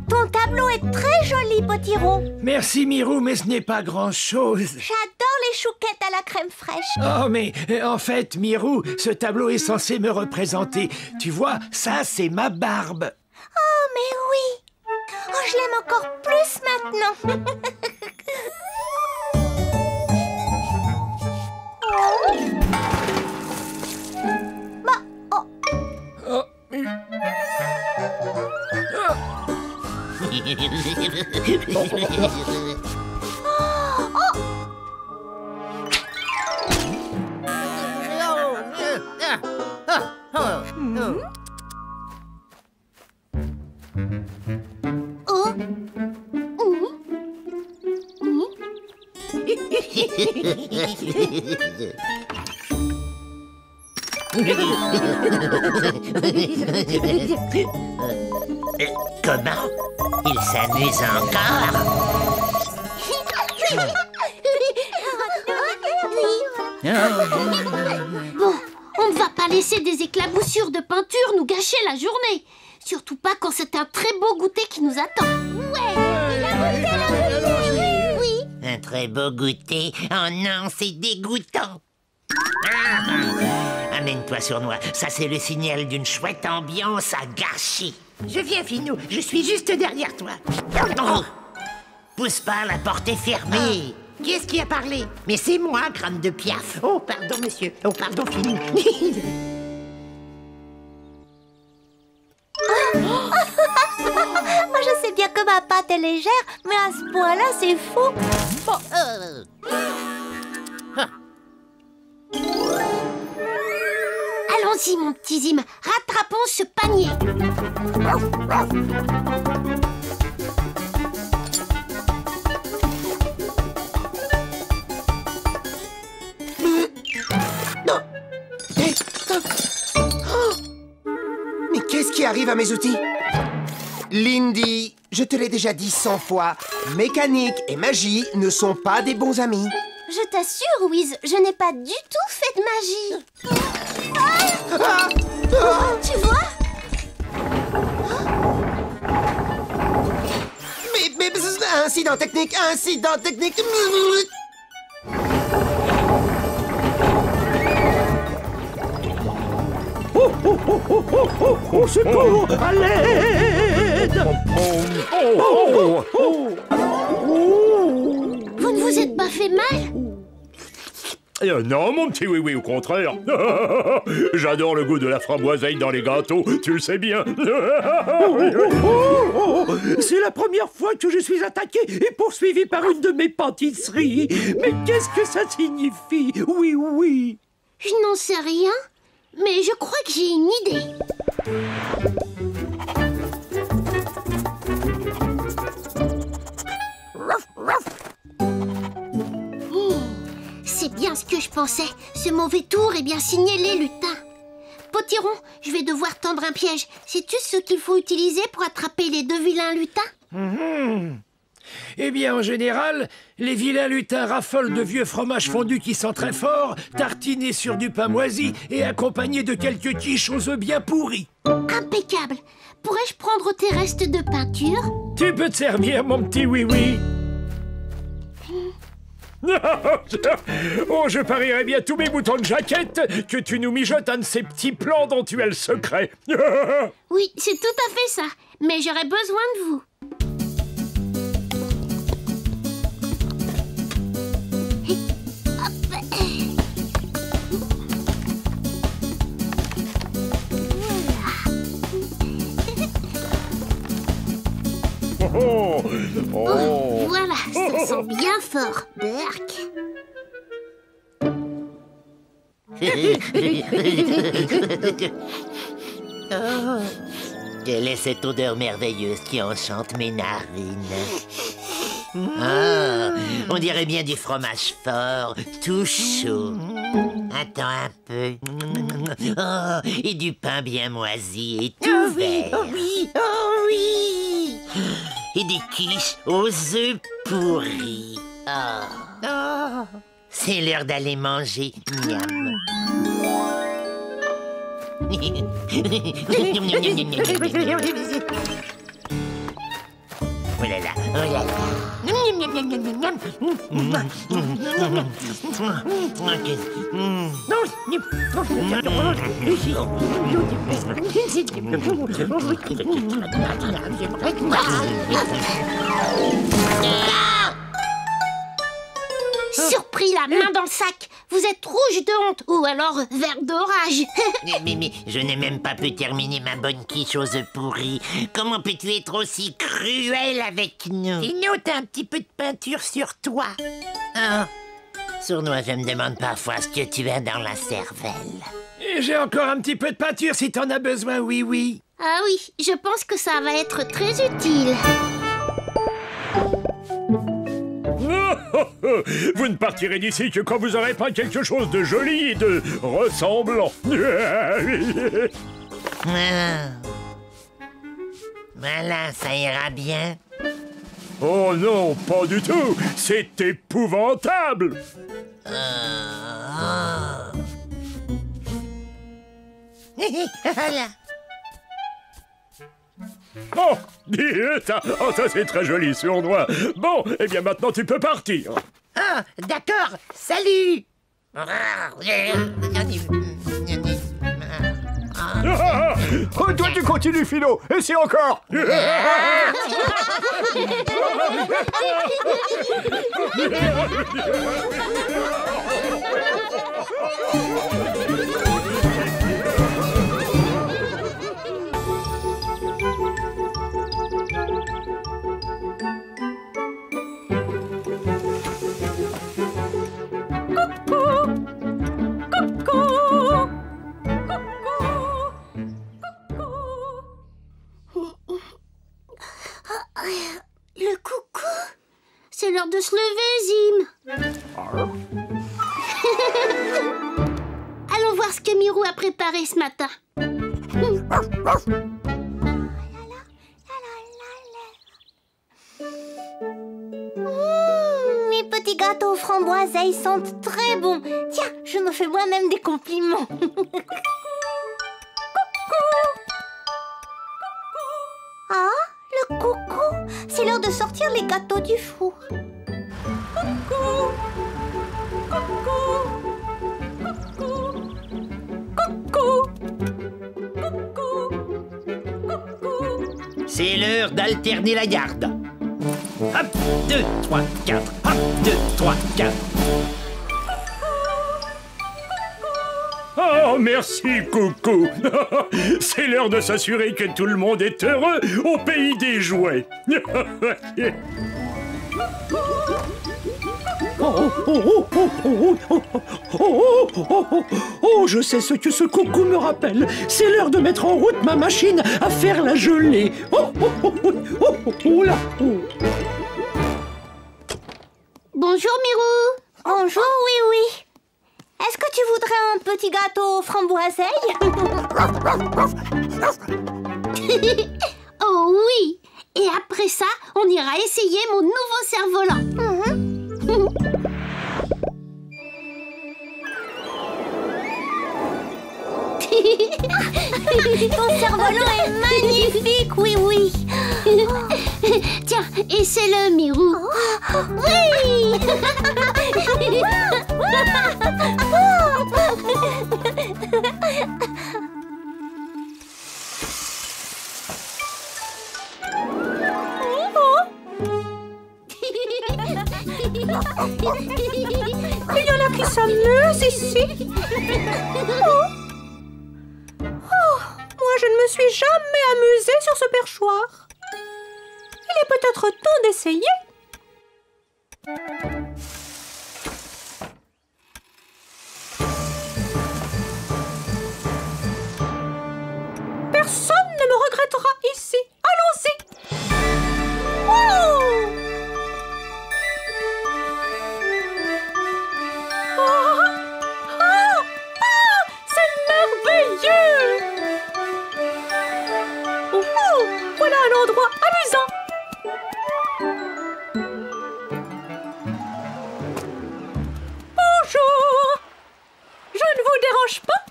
Ton tableau est très joli, Potiron. Merci, Mirou, mais ce n'est pas grand-chose. J'adore les chouquettes à la crème fraîche. Oh, mais en fait, Mirou, ce tableau est censé me représenter. Tu vois, ça, c'est ma barbe. Oh, mais oui. Oh, je l'aime encore plus maintenant. Comment? Il s'amuse encore? Bon, on ne va pas laisser des éclaboussures de peinture nous gâcher la journée. Surtout pas quand c'est un très beau goûter qui nous attend. Oui. Un très beau goûter? Oh non, c'est dégoûtant. Amène-toi, sournois. Ça, c'est le signal d'une chouette ambiance à gâcher. Je viens, Finot. Je suis juste derrière toi. Oh. Pousse pas, la porte est fermée. Qui est-ce qui a parlé? Mais c'est moi, crâne de piaf. Oh, pardon, monsieur. Oh, pardon, Finot. Moi, je sais bien que ma pâte est légère, mais à ce point-là, c'est fou. Bon, Allons-y, mon petit Zim, rattrapons ce panier. Mais qu'est-ce qui arrive à mes outils? Lindy, je te l'ai déjà dit 100 fois, mécanique et magie ne sont pas des bons amis. Je t'assure, Wiz, je n'ai pas du tout fait de magie. Tu vois? Mais incident technique, incident technique. Au secours! À l'aide! Vous ne vous êtes pas fait mal? Non, mon petit oui-oui, au contraire. J'adore le goût de la framboiseille dans les gâteaux, tu le sais bien. C'est la première fois que je suis attaqué et poursuivi par une de mes pâtisseries. Mais qu'est-ce que ça signifie? Oui, oui. Je n'en sais rien, mais je crois que j'ai une idée. C'est bien ce que je pensais. Ce mauvais tour est bien signé les lutins. Potiron, je vais devoir tendre un piège. Sais-tu ce qu'il faut utiliser pour attraper les deux vilains lutins? Eh bien, en général, les vilains lutins raffolent de vieux fromages fondus qui sont très forts, tartinés sur du pain moisi et accompagnés de quelques quiches aux œufs bien pourris. Impeccable. Pourrais-je prendre tes restes de peinture? Tu peux te servir, mon petit oui-oui. Oh, je parierais bien tous mes boutons de jaquette que tu nous mijotes un de ces petits plans dont tu as le secret. Oui, c'est tout à fait ça. Mais j'aurais besoin de vous. Oh, voilà, ça sent bien fort. Berk. Quelle est cette odeur merveilleuse qui enchante mes narines? Ah, on dirait bien du fromage fort, tout chaud. Attends un peu. Oh, et du pain bien moisi et tout vert. Oh oui, oh oui. Et des quiches aux œufs pourris. Oh. C'est l'heure d'aller manger. Miam. Oh là là, oh là là. Surpris, la main dans le sac. Vous êtes rouge de honte, ou alors vert d'orage. Mais je n'ai même pas pu terminer ma bonne quiche aux œufs pourris. Comment peux-tu être aussi cruel avec nous? Sinon, t'as un petit peu de peinture sur toi. Ah. Sournois, je me demande parfois ce que tu as dans la cervelle. Et j'ai encore un petit peu de peinture si t'en as besoin, oui. Ah oui, je pense que ça va être très utile. Vous ne partirez d'ici que quand vous aurez pas quelque chose de joli et de ressemblant. Voilà, ça ira bien. Oh non, pas du tout. C'est épouvantable. Voilà. Oh, ça c'est très joli, Sournois. Bon, eh bien maintenant tu peux partir. Ah, d'accord, salut. Oh, toi tu continues, Philo, et c'est encore. Le coucou. C'est l'heure de se lever, Zim. Allons voir ce que Mirou a préparé ce matin. Mes petits gâteaux aux framboises sentent très bon. Tiens, je me fais moi-même des compliments. Ah, le coucou! C'est l'heure de sortir les gâteaux du four. Coucou! Coucou! Coucou! Coucou! Coucou! C'est l'heure d'alterner la garde. Hop, 2, 3, 4. Hop, 2, 3, 4. Oh, merci, coucou. C'est l'heure de s'assurer que tout le monde est heureux au pays des jouets. Oh, je sais ce que ce coucou me rappelle. C'est l'heure de mettre en route ma machine à faire la gelée. Là. Bonjour, Mirou. Bonjour, oui. Est-ce que tu voudrais un petit gâteau aux framboiseilles? Oh oui. Et après ça, on ira essayer mon nouveau cerf-volant. Ton cerf-volant est magnifique, oui. Tiens, essaie-le, Mirou. Oui. Il y en a qui s'amusent ici. Moi, je ne me suis jamais amusée sur ce perchoir. Il est peut-être temps d'essayer. Personne ne me regrettera ici. Allons-y. C'est merveilleux! Voilà un endroit amusant! Bonjour! Je ne vous dérange pas?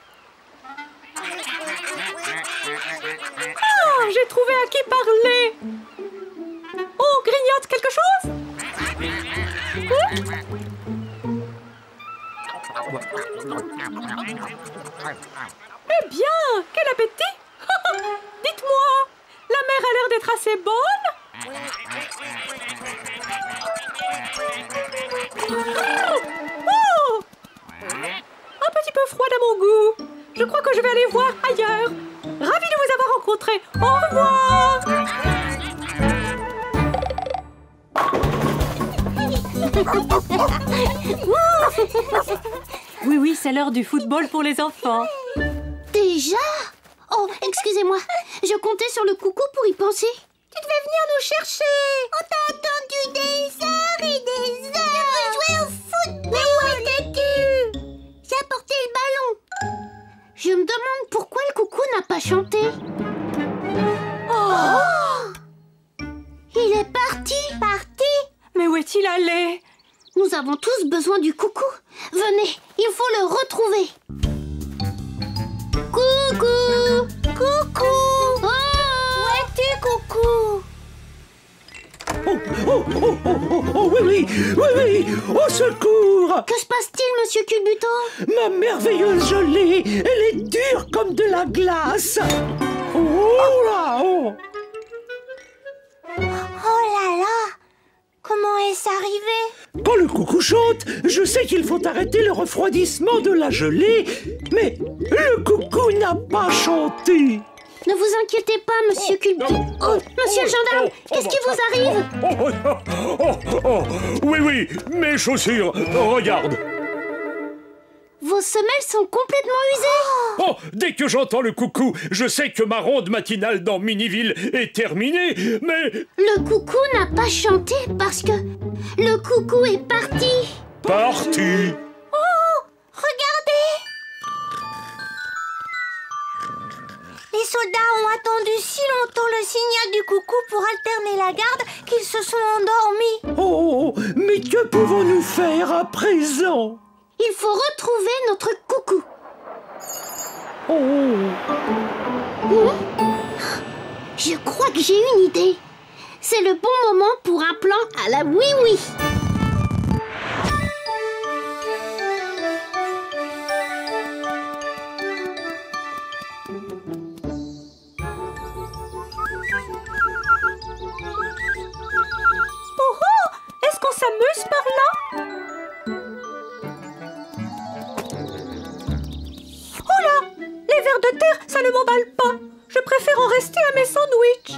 Ah, j'ai trouvé à qui parler! On grignote quelque chose? Eh bien, quel appétit! Dites-moi, la mer a l'air d'être assez bonne? Oh! Un petit peu froide à mon goût. Je crois que je vais aller voir ailleurs. Ravi de vous avoir rencontré. Au revoir! Oui, c'est l'heure du football pour les enfants. Déjà? Oh, excusez-moi. Je comptais sur le coucou pour y penser. Tu devais venir nous chercher. On t'a attendu des heures et des heures. On veut jouer au foot. Mais où étais-tu? J'ai apporté le ballon. Je me demande pourquoi le coucou n'a pas chanté. Oh! Il est parti. Mais où est-il allé? Nous avons tous besoin du coucou. Venez, il faut le retrouver. Coucou! Coucou! Oh! Où es-tu, coucou? Oui, au secours! Que se passe-t-il, monsieur Culbuto? Ma merveilleuse gelée, elle est dure comme de la glace. Oh là! Oh là là! Comment est-ce arrivé? Quand le coucou chante, je sais qu'il faut arrêter le refroidissement de la gelée, mais le coucou n'a pas chanté. Ne vous inquiétez pas, monsieur Culbuto. Oh, monsieur le gendarme, qu'est-ce qui vous arrive? Oui, mes chaussures, regarde. Vos semelles sont complètement usées. Oh, dès que j'entends le coucou, je sais que ma ronde matinale dans Miniville est terminée, mais... Le coucou n'a pas chanté parce que le coucou est parti. Parti. Oh! Regardez! Les soldats ont attendu si longtemps le signal du coucou pour alterner la garde qu'ils se sont endormis. Oh, mais que pouvons-nous faire à présent? Il faut retrouver notre coucou. Oh. Je crois que j'ai une idée. C'est le bon moment pour un plan à la oui-oui. Oh oh! Est-ce qu'on s'amuse par là? Oh là! Les vers de terre, ça ne m'emballe pas. Je préfère en rester à mes sandwichs.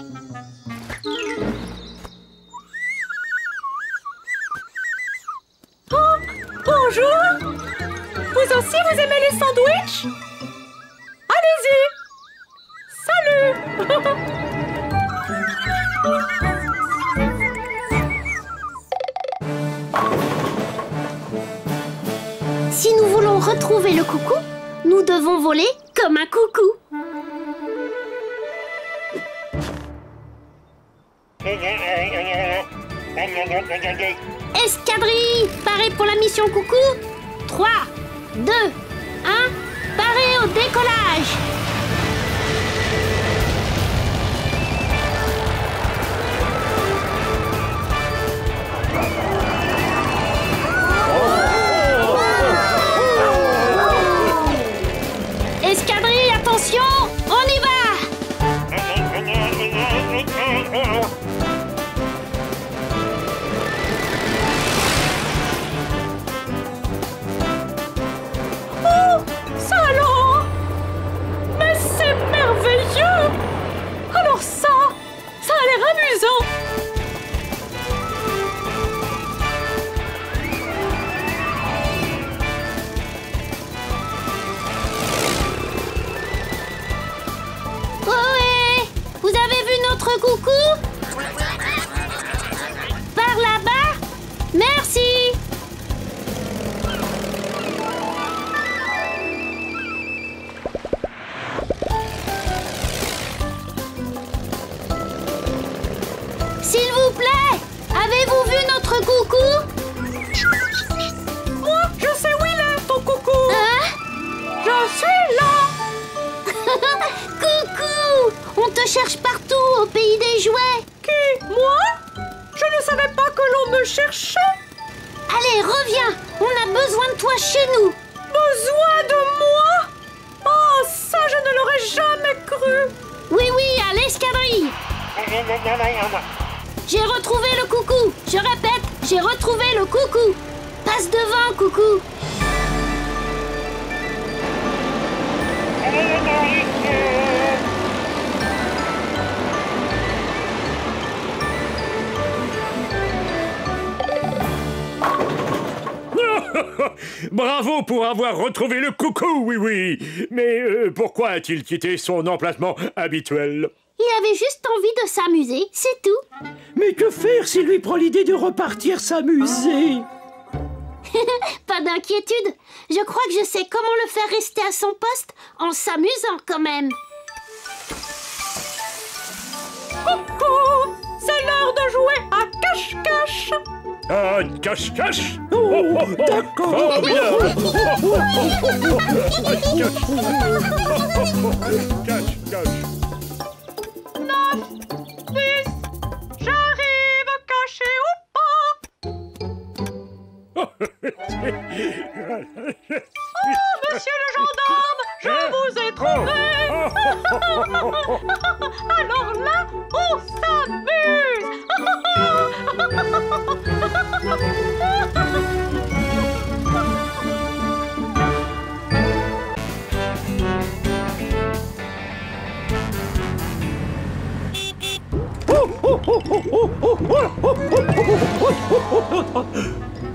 Oh! Bonjour! Vous aussi, vous aimez les sandwichs? Allez-y! Salut! Si nous voulons retrouver le coucou, nous devons voler comme un coucou. Escadrille, parée pour la mission coucou. 3, 2, 1, parée au décollage. Escadrille, attention, on y va! Oh! Ça alors! Mais c'est merveilleux! Alors ça a l'air amusant! Ohé! Vous avez vu notre coucou? Par là-bas? Merci! S'il vous plaît, avez-vous vu notre coucou? Moi, je sais où il est, ton coucou! Hein? Je suis là! Coucou! On te cherche partout au pays des jouets. Qui? Moi? Je ne savais pas que l'on me cherchait! Allez, reviens! On a besoin de toi chez nous. Besoin de moi? Oh, ça, je ne l'aurais jamais cru! Oui, oui, à l'escadrille. J'ai retrouvé le coucou. Je répète, j'ai retrouvé le coucou. Passe devant, coucou. Bravo pour avoir retrouvé le coucou, oui, oui. Mais pourquoi a-t-il quitté son emplacement habituel? Il avait juste envie de s'amuser, c'est tout. Mais que faire s'il lui prend l'idée de repartir s'amuser? Pas d'inquiétude. Je crois que je sais comment le faire rester à son poste en s'amusant quand même. Coucou! C'est l'heure de jouer à cache-cache! Ah, cache-cache? Oh, d'accord. Fort bien. Cache-cache. 9, 10, j'arrive, caché ou pas! Oh, monsieur le gendarme, je vous ai trouvé! Alors là, on s'amuse!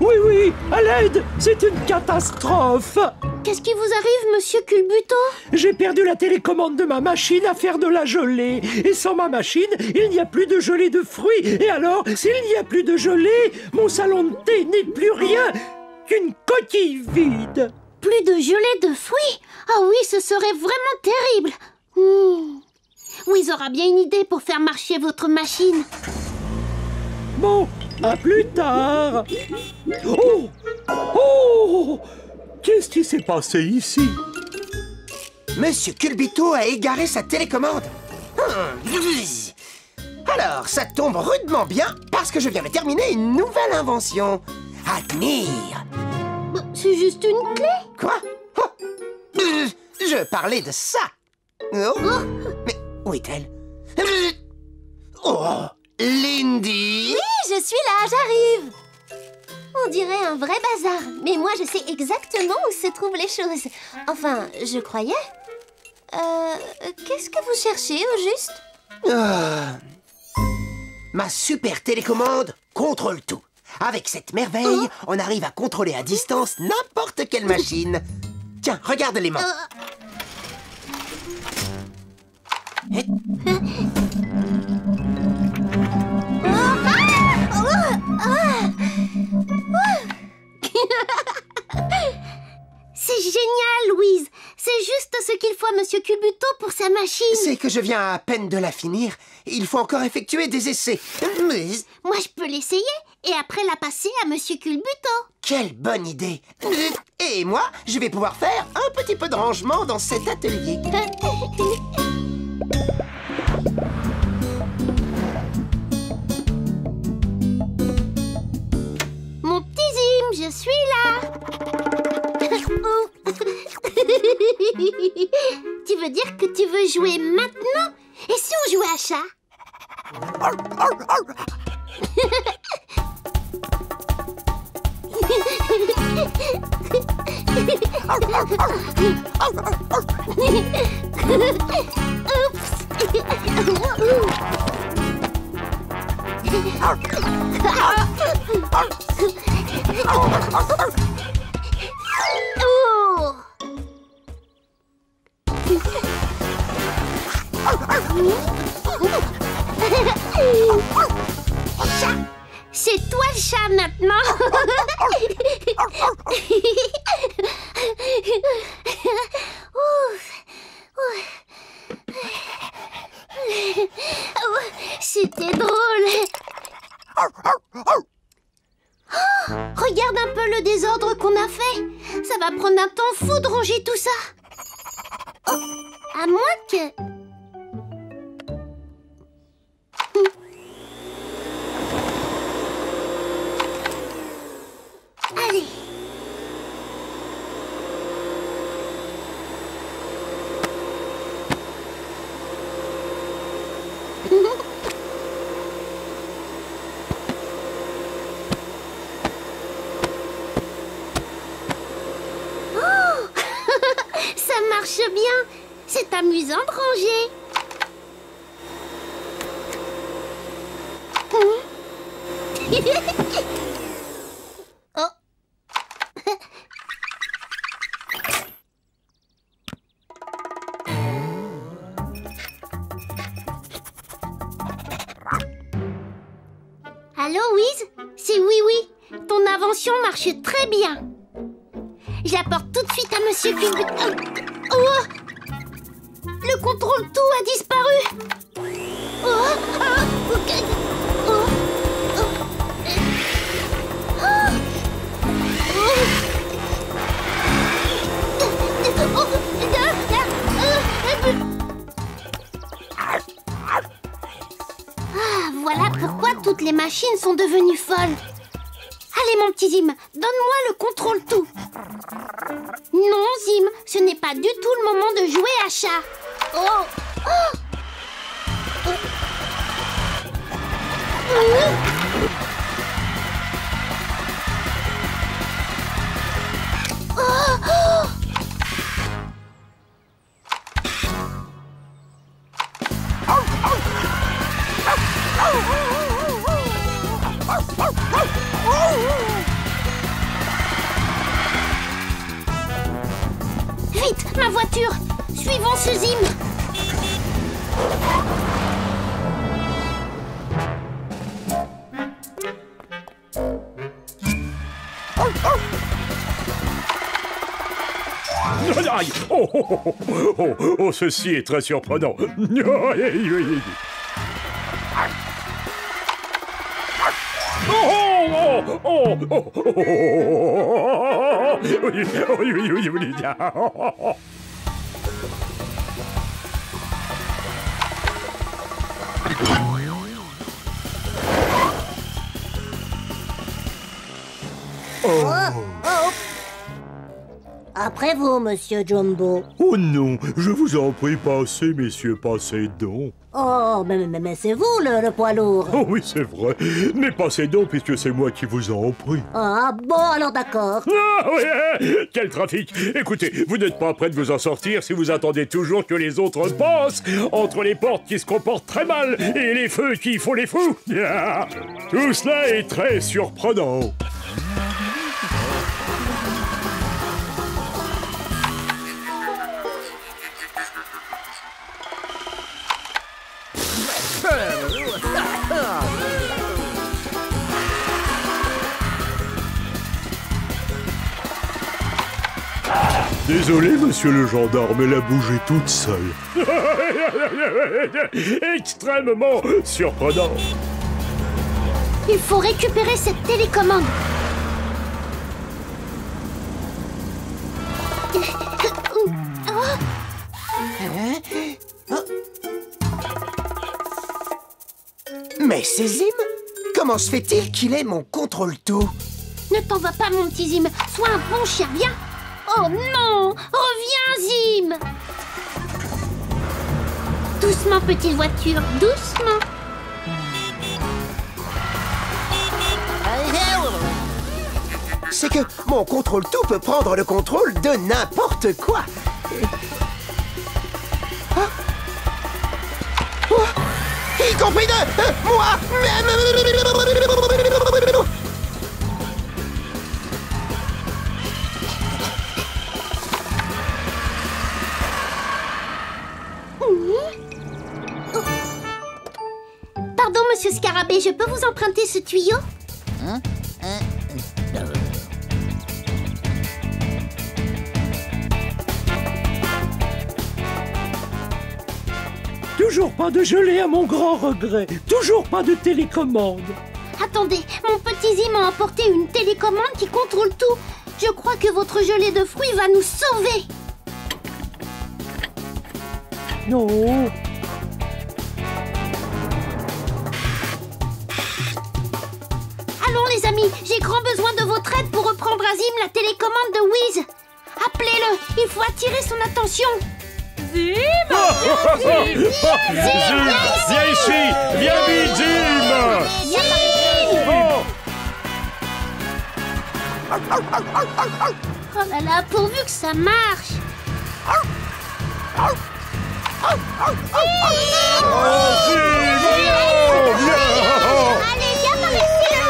Oui, oui, à l'aide! C'est une catastrophe! Qu'est-ce qui vous arrive, monsieur Culbuto? J'ai perdu la télécommande de ma machine à faire de la gelée. Et sans ma machine, il n'y a plus de gelée de fruits. Et alors, s'il n'y a plus de gelée, mon salon de thé n'est plus rien qu'une coquille vide. Plus de gelée de fruits? Ah oui, ce serait vraiment terrible. Wiz aura bien une idée pour faire marcher votre machine. Bon, à plus tard. Oh! Oh! Qu'est-ce qui s'est passé ici? Monsieur Culbuto a égaré sa télécommande. Alors, ça tombe rudement bien parce que je viens de terminer une nouvelle invention. Admire. C'est juste une clé. Quoi? Oh. Je parlais de ça. Oh. Mais où est-elle? Oh, Lindy. Oui, je suis là, j'arrive. On dirait un vrai bazar, mais moi je sais exactement où se trouvent les choses. Enfin, je croyais. Qu'est-ce que vous cherchez au juste? Ma super télécommande contrôle tout. Avec cette merveille, on arrive à contrôler à distance n'importe quelle machine. Tiens, regarde les mains. C'est génial, Louise. C'est juste ce qu'il faut à Monsieur Culbuto pour sa machine. C'est que je viens à peine de la finir. Il faut encore effectuer des essais. Mais Moi, je peux l'essayer et après la passer à Monsieur Culbuto. quelle bonne idée. Et moi, je vais pouvoir faire un petit peu de rangement dans cet atelier. Mon petit Zim, je suis là. Tu veux dire que tu veux jouer maintenant? Et si on jouait à chat? Oh! Chat! C'est toi le chat maintenant. C'était drôle. Regarde un peu le désordre qu'on a fait. Ça va prendre un temps fou de ranger tout ça. Oh, à moins que... Allez. Ça marche bien. C'est amusant de ranger. Oh. Allô, Wiz? C'est Oui. Ton invention marche très bien. Je la porte tout de suite à Monsieur Culbuto. Oh! Le contrôle tout a disparu. Oh! Ok. Oh! Ah, voilà pourquoi toutes les machines sont devenues folles. Allez, mon petit Zim, donne-moi le contrôle tout. Non, Zim, ce n'est pas du tout le moment de jouer à chat. Oh! Oh! Vite, ma voiture! Suivons ce Zim! Aïe. Oh, ceci est très surprenant. Après vous, monsieur Jumbo. Oh non, je vous en prie, passez, messieurs, passez donc. Oh, mais c'est vous le poids lourd. Oh oui, c'est vrai. Mais passez donc, puisque c'est moi qui vous en prie. Ah, bon, alors d'accord. Ah oui, quel trafic! Écoutez, vous n'êtes pas prêt de vous en sortir si vous attendez toujours que les autres passent entre les portes qui se comportent très mal et les feux qui font les fous. Tout cela est très surprenant. Désolé, monsieur le gendarme, elle a bougé toute seule. Extrêmement surprenant. Il faut récupérer cette télécommande. Mais c'est Zim! Comment se fait-il qu'il ait mon contrôle-tout? Ne t'en va pas, mon petit Zim. Sois un bon chien, viens. Oh non! Reviens, Zim! Doucement, petite voiture, doucement. C'est que mon contrôle-tout peut prendre le contrôle de n'importe quoi. Y compris de moi. Pardon, monsieur Scarabée, je peux vous emprunter ce tuyau? Toujours pas de gelée à mon grand regret. Toujours pas de télécommande. Attendez, mon petit Zim a emporté une télécommande qui contrôle tout. Je crois que votre gelée de fruits va nous sauver. Non. Allons les amis, j'ai grand besoin de votre aide pour reprendre à Zim la télécommande de Wiz. Appelez-le, il faut attirer son attention. Zim! Zim, viens ici! Viens vite, Zim! Oh là là, pourvu que ça marche. Allez, viens par ici, le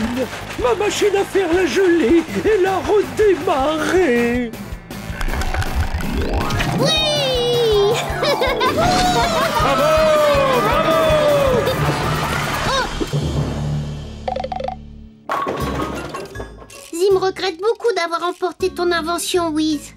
champignon. Ma machine à faire la gelée, elle a redémarré. Oui. Bravo! Bravo! Zim regrette beaucoup d'avoir emporté ton invention, Wiz.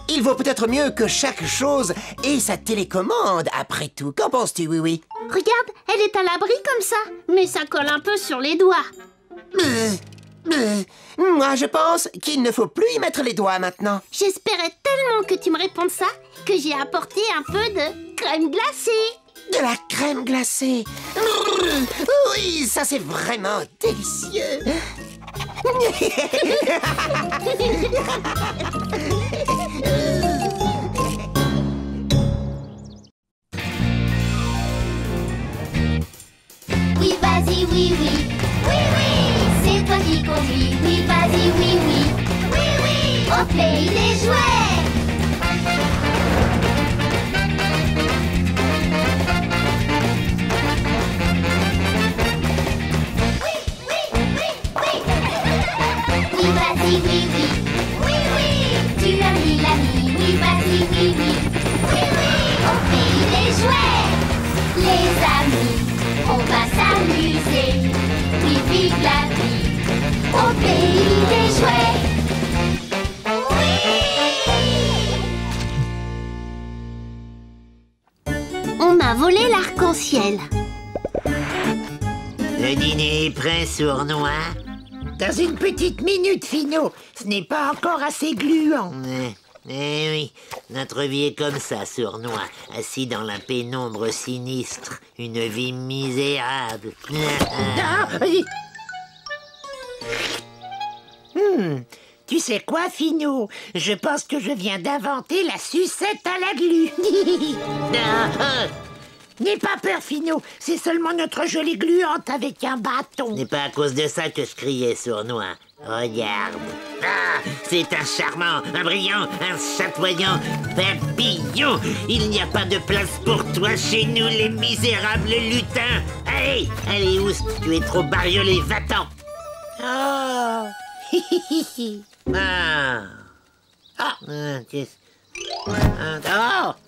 Il vaut peut-être mieux que chaque chose ait sa télécommande, après tout. Qu'en penses-tu, oui? Regarde, elle est à l'abri comme ça, mais ça colle un peu sur les doigts. Moi, je pense qu'il ne faut plus y mettre les doigts maintenant. J'espérais tellement que tu me répondes ça que j'ai apporté un peu de crème glacée. De la crème glacée. Oui, ça c'est vraiment délicieux. Oui, vas-y, oui, oui. Oui, oui, c'est toi qui conduis. Oui, vas-y, oui, oui. Oui, oui, au pays des jouets. Oui, oui, oui, oui. Oui, vas-y, oui, oui. Oui, oui, tu as mis l'ami. Oui, vas-y, oui, oui. Oui, oui, au pays des jouets. Les amis. s'amuser. Oui, vive la vie au pays des jouets. On m'a volé l'arc-en-ciel. Le dîner est prêt, sournois? Dans une petite minute, Finot. Ce n'est pas encore assez gluant. Eh oui, notre vie est comme ça, sournois, assis dans la pénombre sinistre, une vie misérable. Tu sais quoi, Finot? Je pense que je viens d'inventer la sucette à la glu. N'aie pas peur, Finot. C'est seulement notre jolie gluante avec un bâton. Ce n'est pas à cause de ça que je criais, sournois. Regarde. Ah, c'est un charmant, un brillant, un chatoyant papillon. Il n'y a pas de place pour toi chez nous, les misérables lutins. Allez, allez, Ous, tu es trop bariolé, va-t'en. Oh.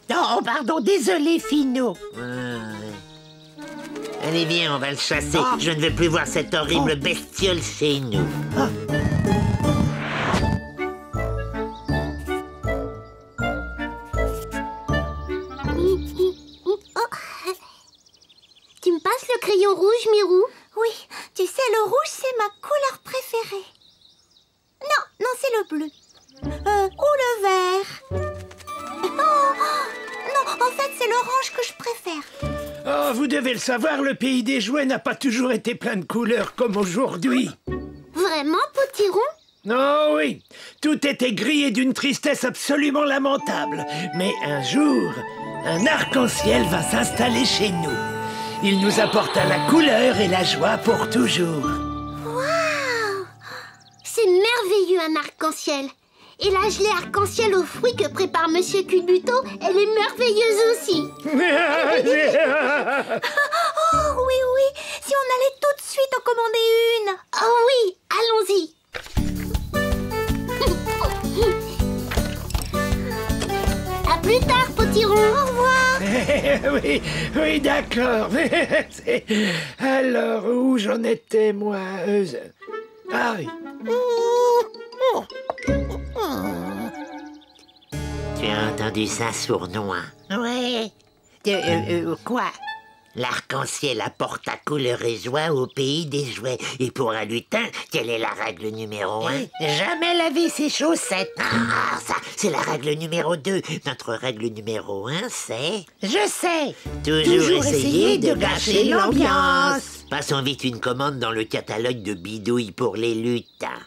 Oh, pardon, désolé, Finot. Allez, viens, on va le chasser. Je ne veux plus voir cette horrible bestiole chez nous. Tu me passes le crayon rouge, Mirou? Oui, tu sais, le rouge, c'est ma couleur préférée. Non, c'est le bleu. Ou le vert. Non, en fait, c'est l'orange que je préfère. Oh, vous devez le savoir, le pays des jouets n'a pas toujours été plein de couleurs comme aujourd'hui. Vraiment, Potiron? Oh oui, tout était gris et d'une tristesse absolument lamentable. Mais un jour, un arc-en-ciel va s'installer chez nous. Il nous apporta la couleur et la joie pour toujours. Waouh! C'est merveilleux, un arc-en-ciel. Et la gelée arc-en-ciel aux fruits que prépare Monsieur Culbuto, elle est merveilleuse aussi. Oh oui, si on allait tout de suite en commander une. Oh oui, allons-y. À plus tard, Potiron. Au revoir. Oui, d'accord. Alors, où j'en étais, moi? Ah oui. Tu as entendu ça, sournois? Ouais. Quoi? L'arc-en-ciel apporte ta couleur et joie au pays des jouets. Et pour un lutin, quelle est la règle numéro 1? Jamais laver ses chaussettes. Ah, ça, c'est la règle numéro 2. Notre règle numéro 1, c'est... Je sais. Toujours essayer de gâcher l'ambiance. Passons vite une commande dans le catalogue de bidouilles pour les lutins.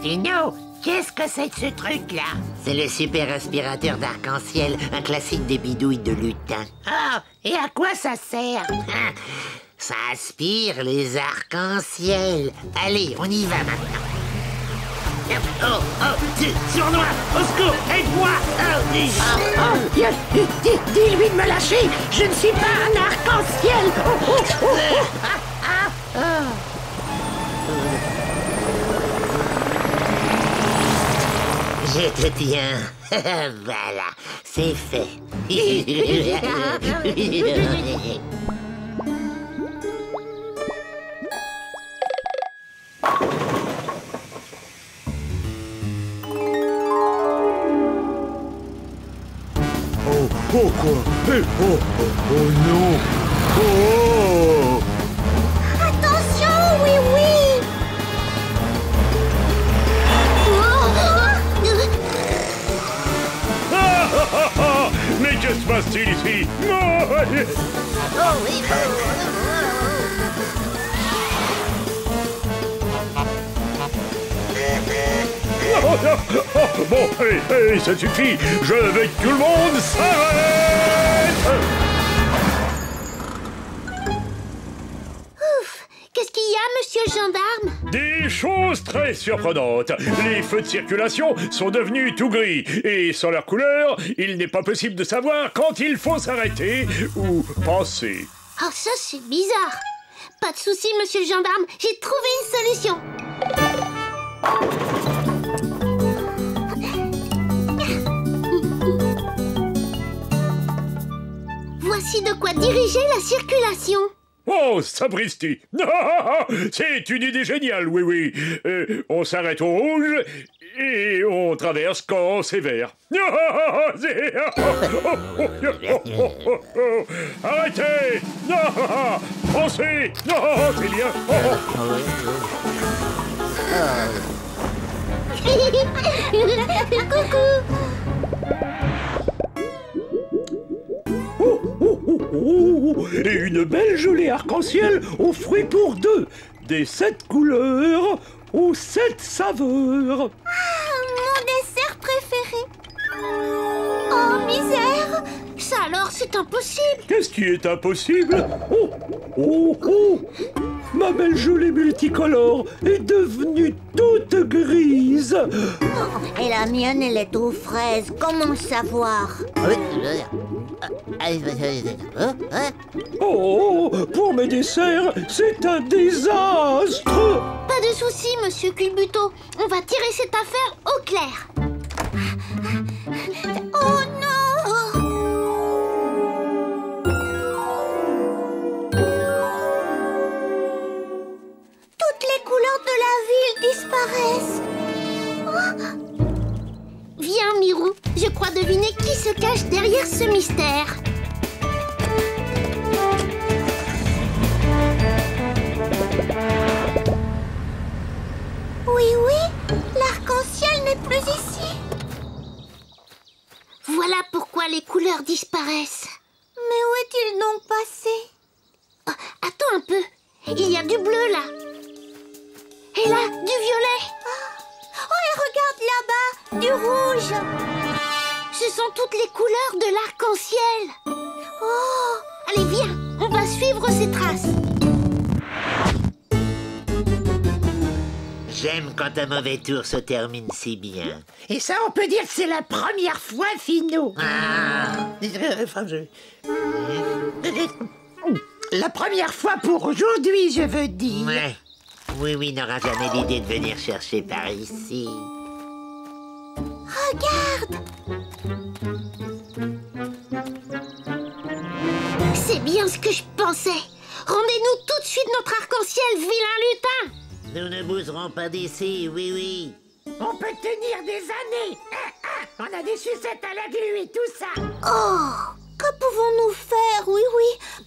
Finot, qu'est-ce que c'est que ce truc-là? C'est le super aspirateur d'arc-en-ciel, un classique des bidouilles de lutin. Ah, et à quoi ça sert? Ça aspire les arcs-en-ciel. Allez, on y va maintenant. Sournois, au secours, aide-moi! Dis-lui de me lâcher! Je ne suis pas un arc-en-ciel! Je te tiens. Voilà, c'est fait. Oh quoi? Oh non! Oh! Attention, oui. Mais que se passe-t-il ici? Bon, allez, ça suffit. Je veux que tout le monde s'arrête. Ouf! Qu'est-ce qu'il y a, monsieur le gendarme? Des choses très surprenantes. Les feux de circulation sont devenus tout gris. Et sans leur couleur, il n'est pas possible de savoir quand il faut s'arrêter ou passer. Oh, ça, c'est bizarre. Pas de souci, monsieur le gendarme. J'ai trouvé une solution. voici de quoi diriger la circulation. Oh, sapristi! C'est une idée géniale, oui, oui. On s'arrête au rouge et on traverse quand c'est vert. Arrêtez! Pensez! C'est bien! Coucou. Et une belle gelée arc-en-ciel aux fruits pour deux. Des 7 couleurs aux 7 saveurs. Mon dessert préféré. Oh, misère! Ça alors, c'est impossible. Qu'est-ce qui est impossible? Oh, oh, oh! Ma belle gelée multicolore est devenue toute grise. Et la mienne, elle est aux fraises. Comment le savoir? Oh, pour mes desserts, c'est un désastre. Pas de souci, monsieur Culbuto. On va tirer cette affaire au clair. Oh non! Toutes les couleurs de la ville disparaissent. Viens, Mirou. Je crois deviner qui se cache derrière ce mystère. Oui, oui, l'arc-en-ciel n'est plus ici. Voilà pourquoi les couleurs disparaissent. Mais où est-il donc passé? Oh, attends un peu. Il y a du bleu là. Et là, du violet. Oh, et regarde là-bas, du rouge. Ce sont toutes les couleurs de l'arc-en-ciel. Oh, Allez, viens, on va suivre ces traces. J'aime quand un mauvais tour se termine si bien. Et ça, on peut dire que c'est la première fois, Finot. La première fois pour aujourd'hui, je veux dire. Ouais. Oui, n'aura jamais l'idée de venir chercher par ici. regarde. C'est bien ce que je pensais. Rendez-nous tout de suite notre arc-en-ciel, vilain lutin. Nous ne bougerons pas d'ici, oui. On peut tenir des années. On a des sucettes à la glu et tout ça. Oh, que pouvons-nous faire, oui.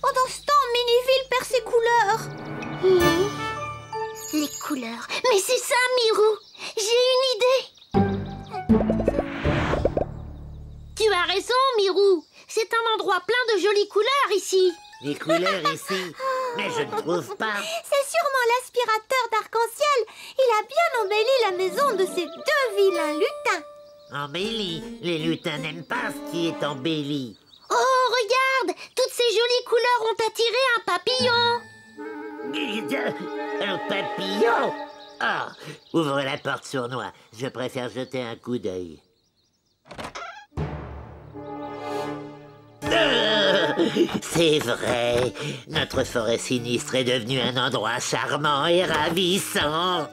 Pendant ce temps, Miniville perd ses couleurs. Les couleurs. Mais c'est ça, Mirou. J'ai une idée. Tu as raison, Mirou. C'est un endroit plein de jolies couleurs ici. Les couleurs ici? Mais je ne trouve pas. C'est sûrement l'aspirateur d'arc-en-ciel. Il a bien embelli la maison de ces deux vilains lutins. Embelli? Les lutins n'aiment pas ce qui est embelli. Oh, regarde! Toutes ces jolies couleurs ont attiré un papillon. Un papillon? Ah, ouvre la porte sournois. Je préfère jeter un coup d'œil. C'est vrai, notre forêt sinistre est devenue un endroit charmant et ravissant.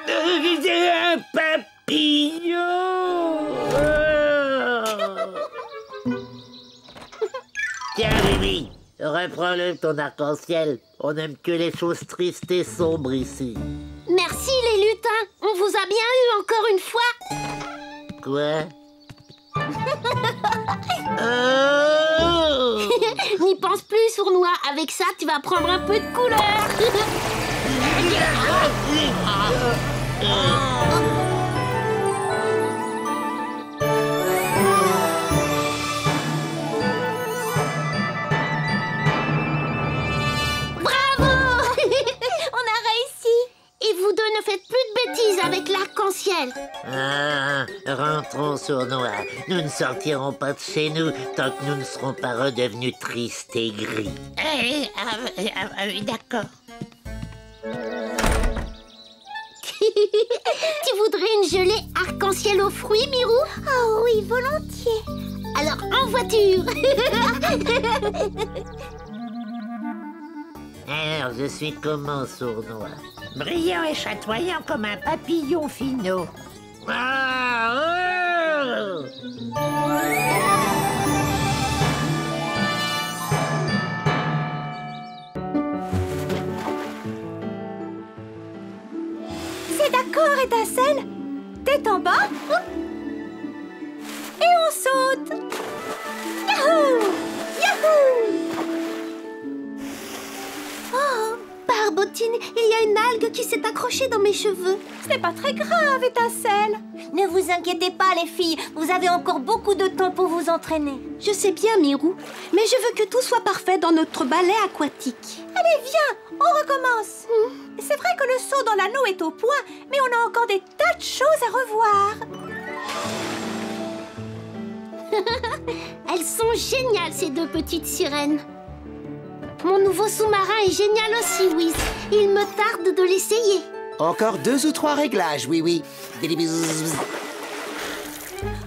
Un papillon. Tiens, oui, reprends-le ton arc-en-ciel. On n'aime que les choses tristes et sombres ici. Merci les lutins, on vous a bien eu encore une fois. Quoi? Oh! N'y pense plus, sournois. Avec ça, tu vas prendre un peu de couleur. Bravo! On a réussi. Et vous deux ne faites plus de bêtises avec l'arc-en-ciel. Ah, rentrons sournois. Nous ne sortirons pas de chez nous tant que nous ne serons pas redevenus tristes et gris. D'accord. Tu voudrais une gelée arc-en-ciel aux fruits, Mirou? Oh oui, volontiers. Alors, en voiture. Alors, je suis comment, sournois? Brillant et chatoyant comme un papillon, Finot. Ah, C'est d'accord, Étincelle. Tête en bas. Et on saute. Yahoo! Yahoo! Oh, Barbotine, il y a une algue qui s'est accrochée dans mes cheveux. Ce n'est pas très grave, Étincelle. Ne vous inquiétez pas, les filles. Vous avez encore beaucoup de temps pour vous entraîner. Je sais bien, Mirou, mais je veux que tout soit parfait dans notre ballet aquatique. Allez, viens, on recommence. C'est vrai que le saut dans l'anneau est au point, mais on a encore des tas de choses à revoir. Elles sont géniales, ces deux petites sirènes. Mon nouveau sous-marin est génial aussi, Wiz. Il me tarde de l'essayer. Encore 2 ou 3 réglages, oui. Oh,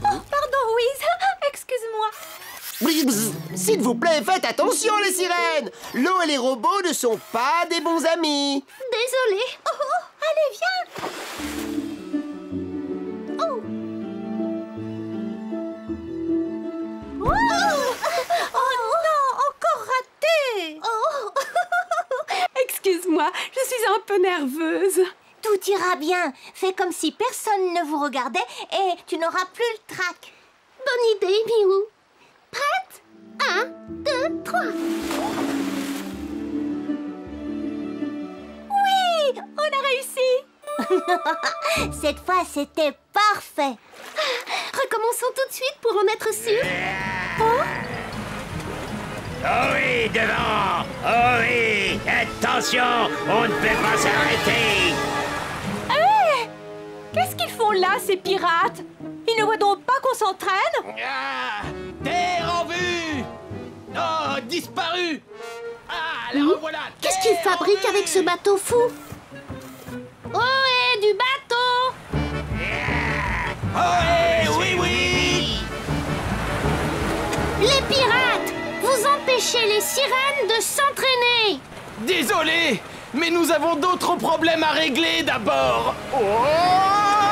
pardon, Wiz. Excuse-moi. S'il vous plaît, faites attention, les sirènes. L'eau et les robots ne sont pas des bons amis. Désolée. Oh, allez, viens. Oh. Oh. Oh non, encore raté. Oh. Excuse-moi, je suis un peu nerveuse. Tout ira bien. Fais comme si personne ne vous regardait et tu n'auras plus le trac. Bonne idée, Miou. Prête? 1, 2, 3. Oui, on a réussi. Cette fois, c'était parfait. Recommençons tout de suite pour en être sûr. Oh oui, devant! Oh oui! Attention! On ne peut pas s'arrêter! Hé! Qu'est-ce qu'ils font là, ces pirates? Ils ne voient donc pas qu'on s'entraîne? Terre en vue! Oh, disparu! Ah, la revoilà! Qu'est-ce qu'ils fabriquent avec ce bateau fou? Oh, du bateau! Oh, oui! Les pirates! Vous empêchez les sirènes de s'entraîner! Désolé, mais nous avons d'autres problèmes à régler d'abord. Oh!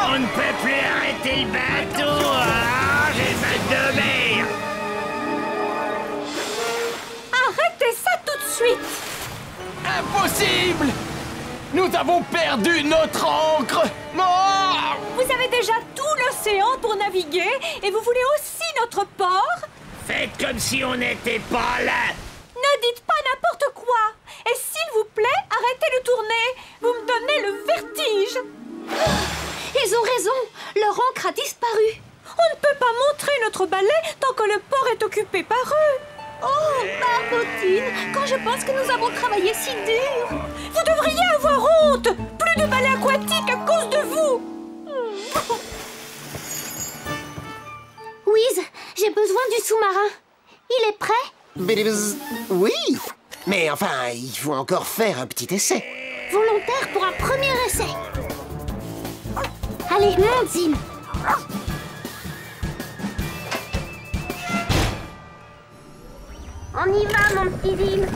On ne peut plus arrêter le bateau! Ah, j'ai mal de mer! Arrêtez ça tout de suite! Impossible! Nous avons perdu notre ancre! Oh! Vous avez déjà tout l'océan pour naviguer et vous voulez aussi notre port? Faites comme si on n'était pas là! Ne dites pas n'importe quoi! Et s'il vous plaît, arrêtez de tourner! Vous me donnez le vertige! Ils ont raison! Leur ancre a disparu! On ne peut pas montrer notre balai tant que le port est occupé par eux! Oh, Barbotine! Quand je pense que nous avons travaillé si dur! Vous devriez avoir honte! Plus de balai aquatique à cause de vous! Wiz, j'ai besoin du sous-marin. Il est prêt? Oui, mais enfin, il faut encore faire un petit essai. Volontaire pour un premier essai. Allez, monte, Zim. On y va, mon petit Zim.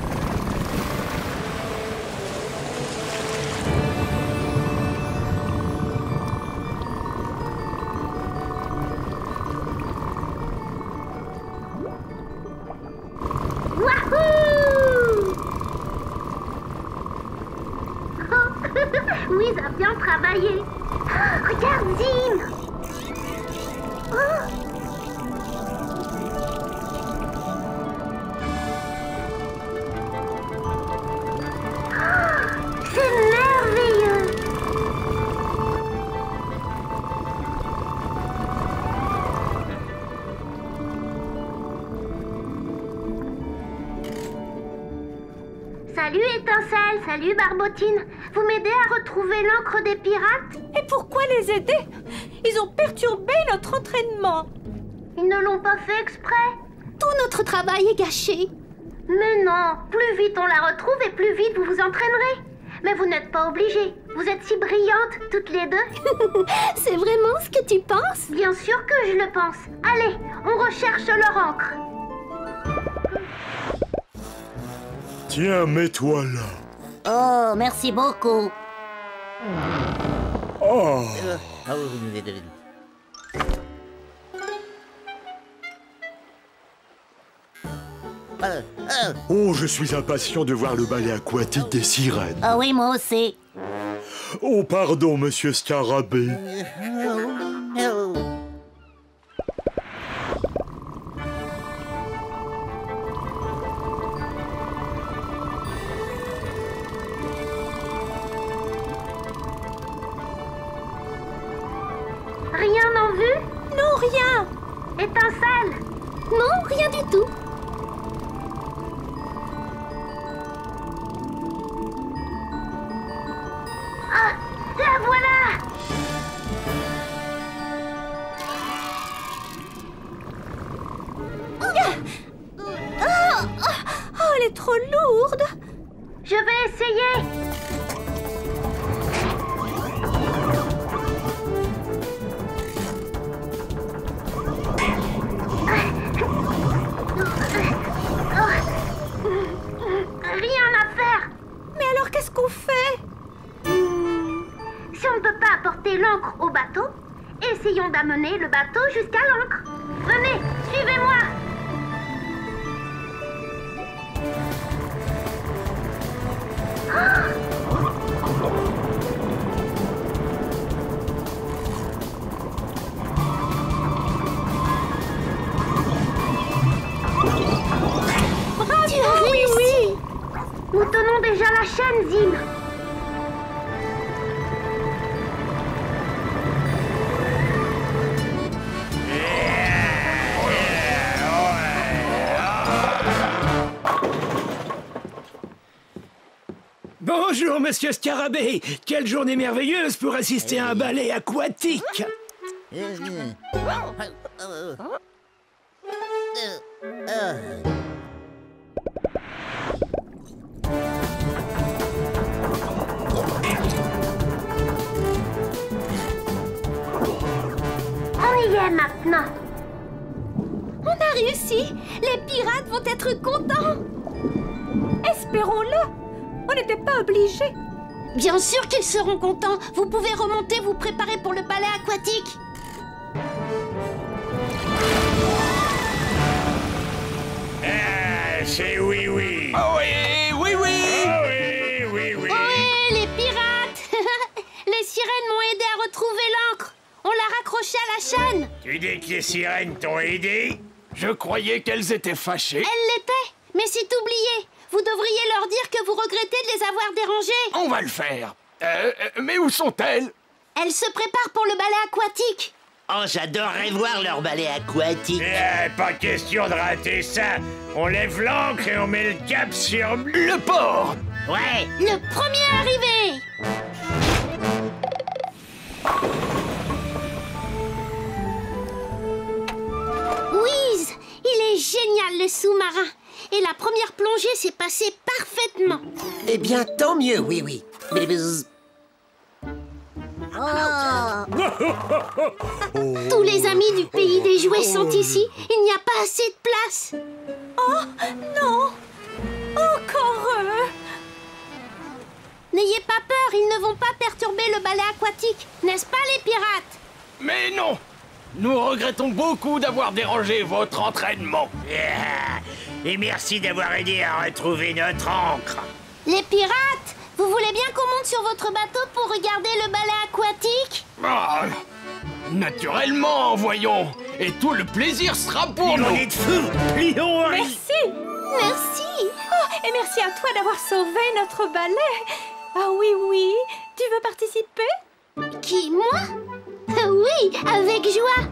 Wiz a bien travaillé. Oh, regarde, Zim. Oh. C'est merveilleux. Salut Étincelle, salut Barbotine. Vous m'aidez à retrouver l'encre des pirates? Et pourquoi les aider? Ils ont perturbé notre entraînement. Ils ne l'ont pas fait exprès. Tout notre travail est gâché. Mais non, plus vite on la retrouve et plus vite vous vous entraînerez. Mais vous n'êtes pas obligés. Vous êtes si brillantes, toutes les deux. C'est vraiment ce que tu penses? Bien sûr que je le pense. Allez, on recherche leur encre. Tiens, mets-toi là. Oh, merci beaucoup. Oh. Oh, je suis impatient de voir le ballet aquatique des sirènes. Oh oui, moi aussi. Oh, pardon, monsieur Scarabée. Rien en vue? Non, rien. Étincelle? Non, rien du tout. Ah, la voilà! Oh, elle est trop lourde. Je vais essayer. Rien à faire. Mais alors, qu'est-ce qu'on fait? Si on ne peut pas apporter l'encre au bateau, essayons d'amener le bateau jusqu'à l'encre. Venez, suivez-moi. Bravo, Tu as réussi. oui. Nous tenons déjà la chaîne, Zim. Bonjour, monsieur Scarabée. Quelle journée merveilleuse pour assister à un ballet aquatique. On y est maintenant. On a réussi. Les pirates vont être contents. Espérons-le. On n'était pas obligés. Bien sûr qu'ils seront contents. Vous pouvez remonter, vous préparer pour le ballet aquatique. Ah, c'est oui, oui. Oh oui, oui, oui. Ah oui, oui, oui. Ohé, les pirates. Les sirènes m'ont aidé à retrouver l'encre. On l'a raccrochée à la chaîne. Tu dis que les sirènes t'ont aidé? Je croyais qu'elles étaient fâchées. Elle l'était, mais c'est oublié. Vous devriez leur dire que vous regrettez de les avoir dérangées. On va le faire. Mais où sont-elles? Elles se préparent pour le ballet aquatique. Oh, j'adorerais voir leur ballet aquatique. Pas question de rater ça. On lève l'ancre et on met le cap sur Le port. Ouais. Le premier arrivé. Whiz, il est génial le sous-marin. Et la première plongée s'est passée parfaitement. Eh bien, tant mieux, oui, oui. Tous les amis du pays des jouets sont ici. Il n'y a pas assez de place. Oh, non. Encore eux. N'ayez pas peur, ils ne vont pas perturber le ballet aquatique. N'est-ce pas les pirates? Mais non. Nous regrettons beaucoup d'avoir dérangé votre entraînement. Et merci d'avoir aidé à retrouver notre encre. Les pirates, vous voulez bien qu'on monte sur votre bateau pour regarder le ballet aquatique? Ah, naturellement, voyons. Et tout le plaisir sera pour nous. On est de fous. Merci. Merci. Oh, et merci à toi d'avoir sauvé notre ballet. Ah oui, oui. Tu veux participer? Qui, moi? Oui, avec joie.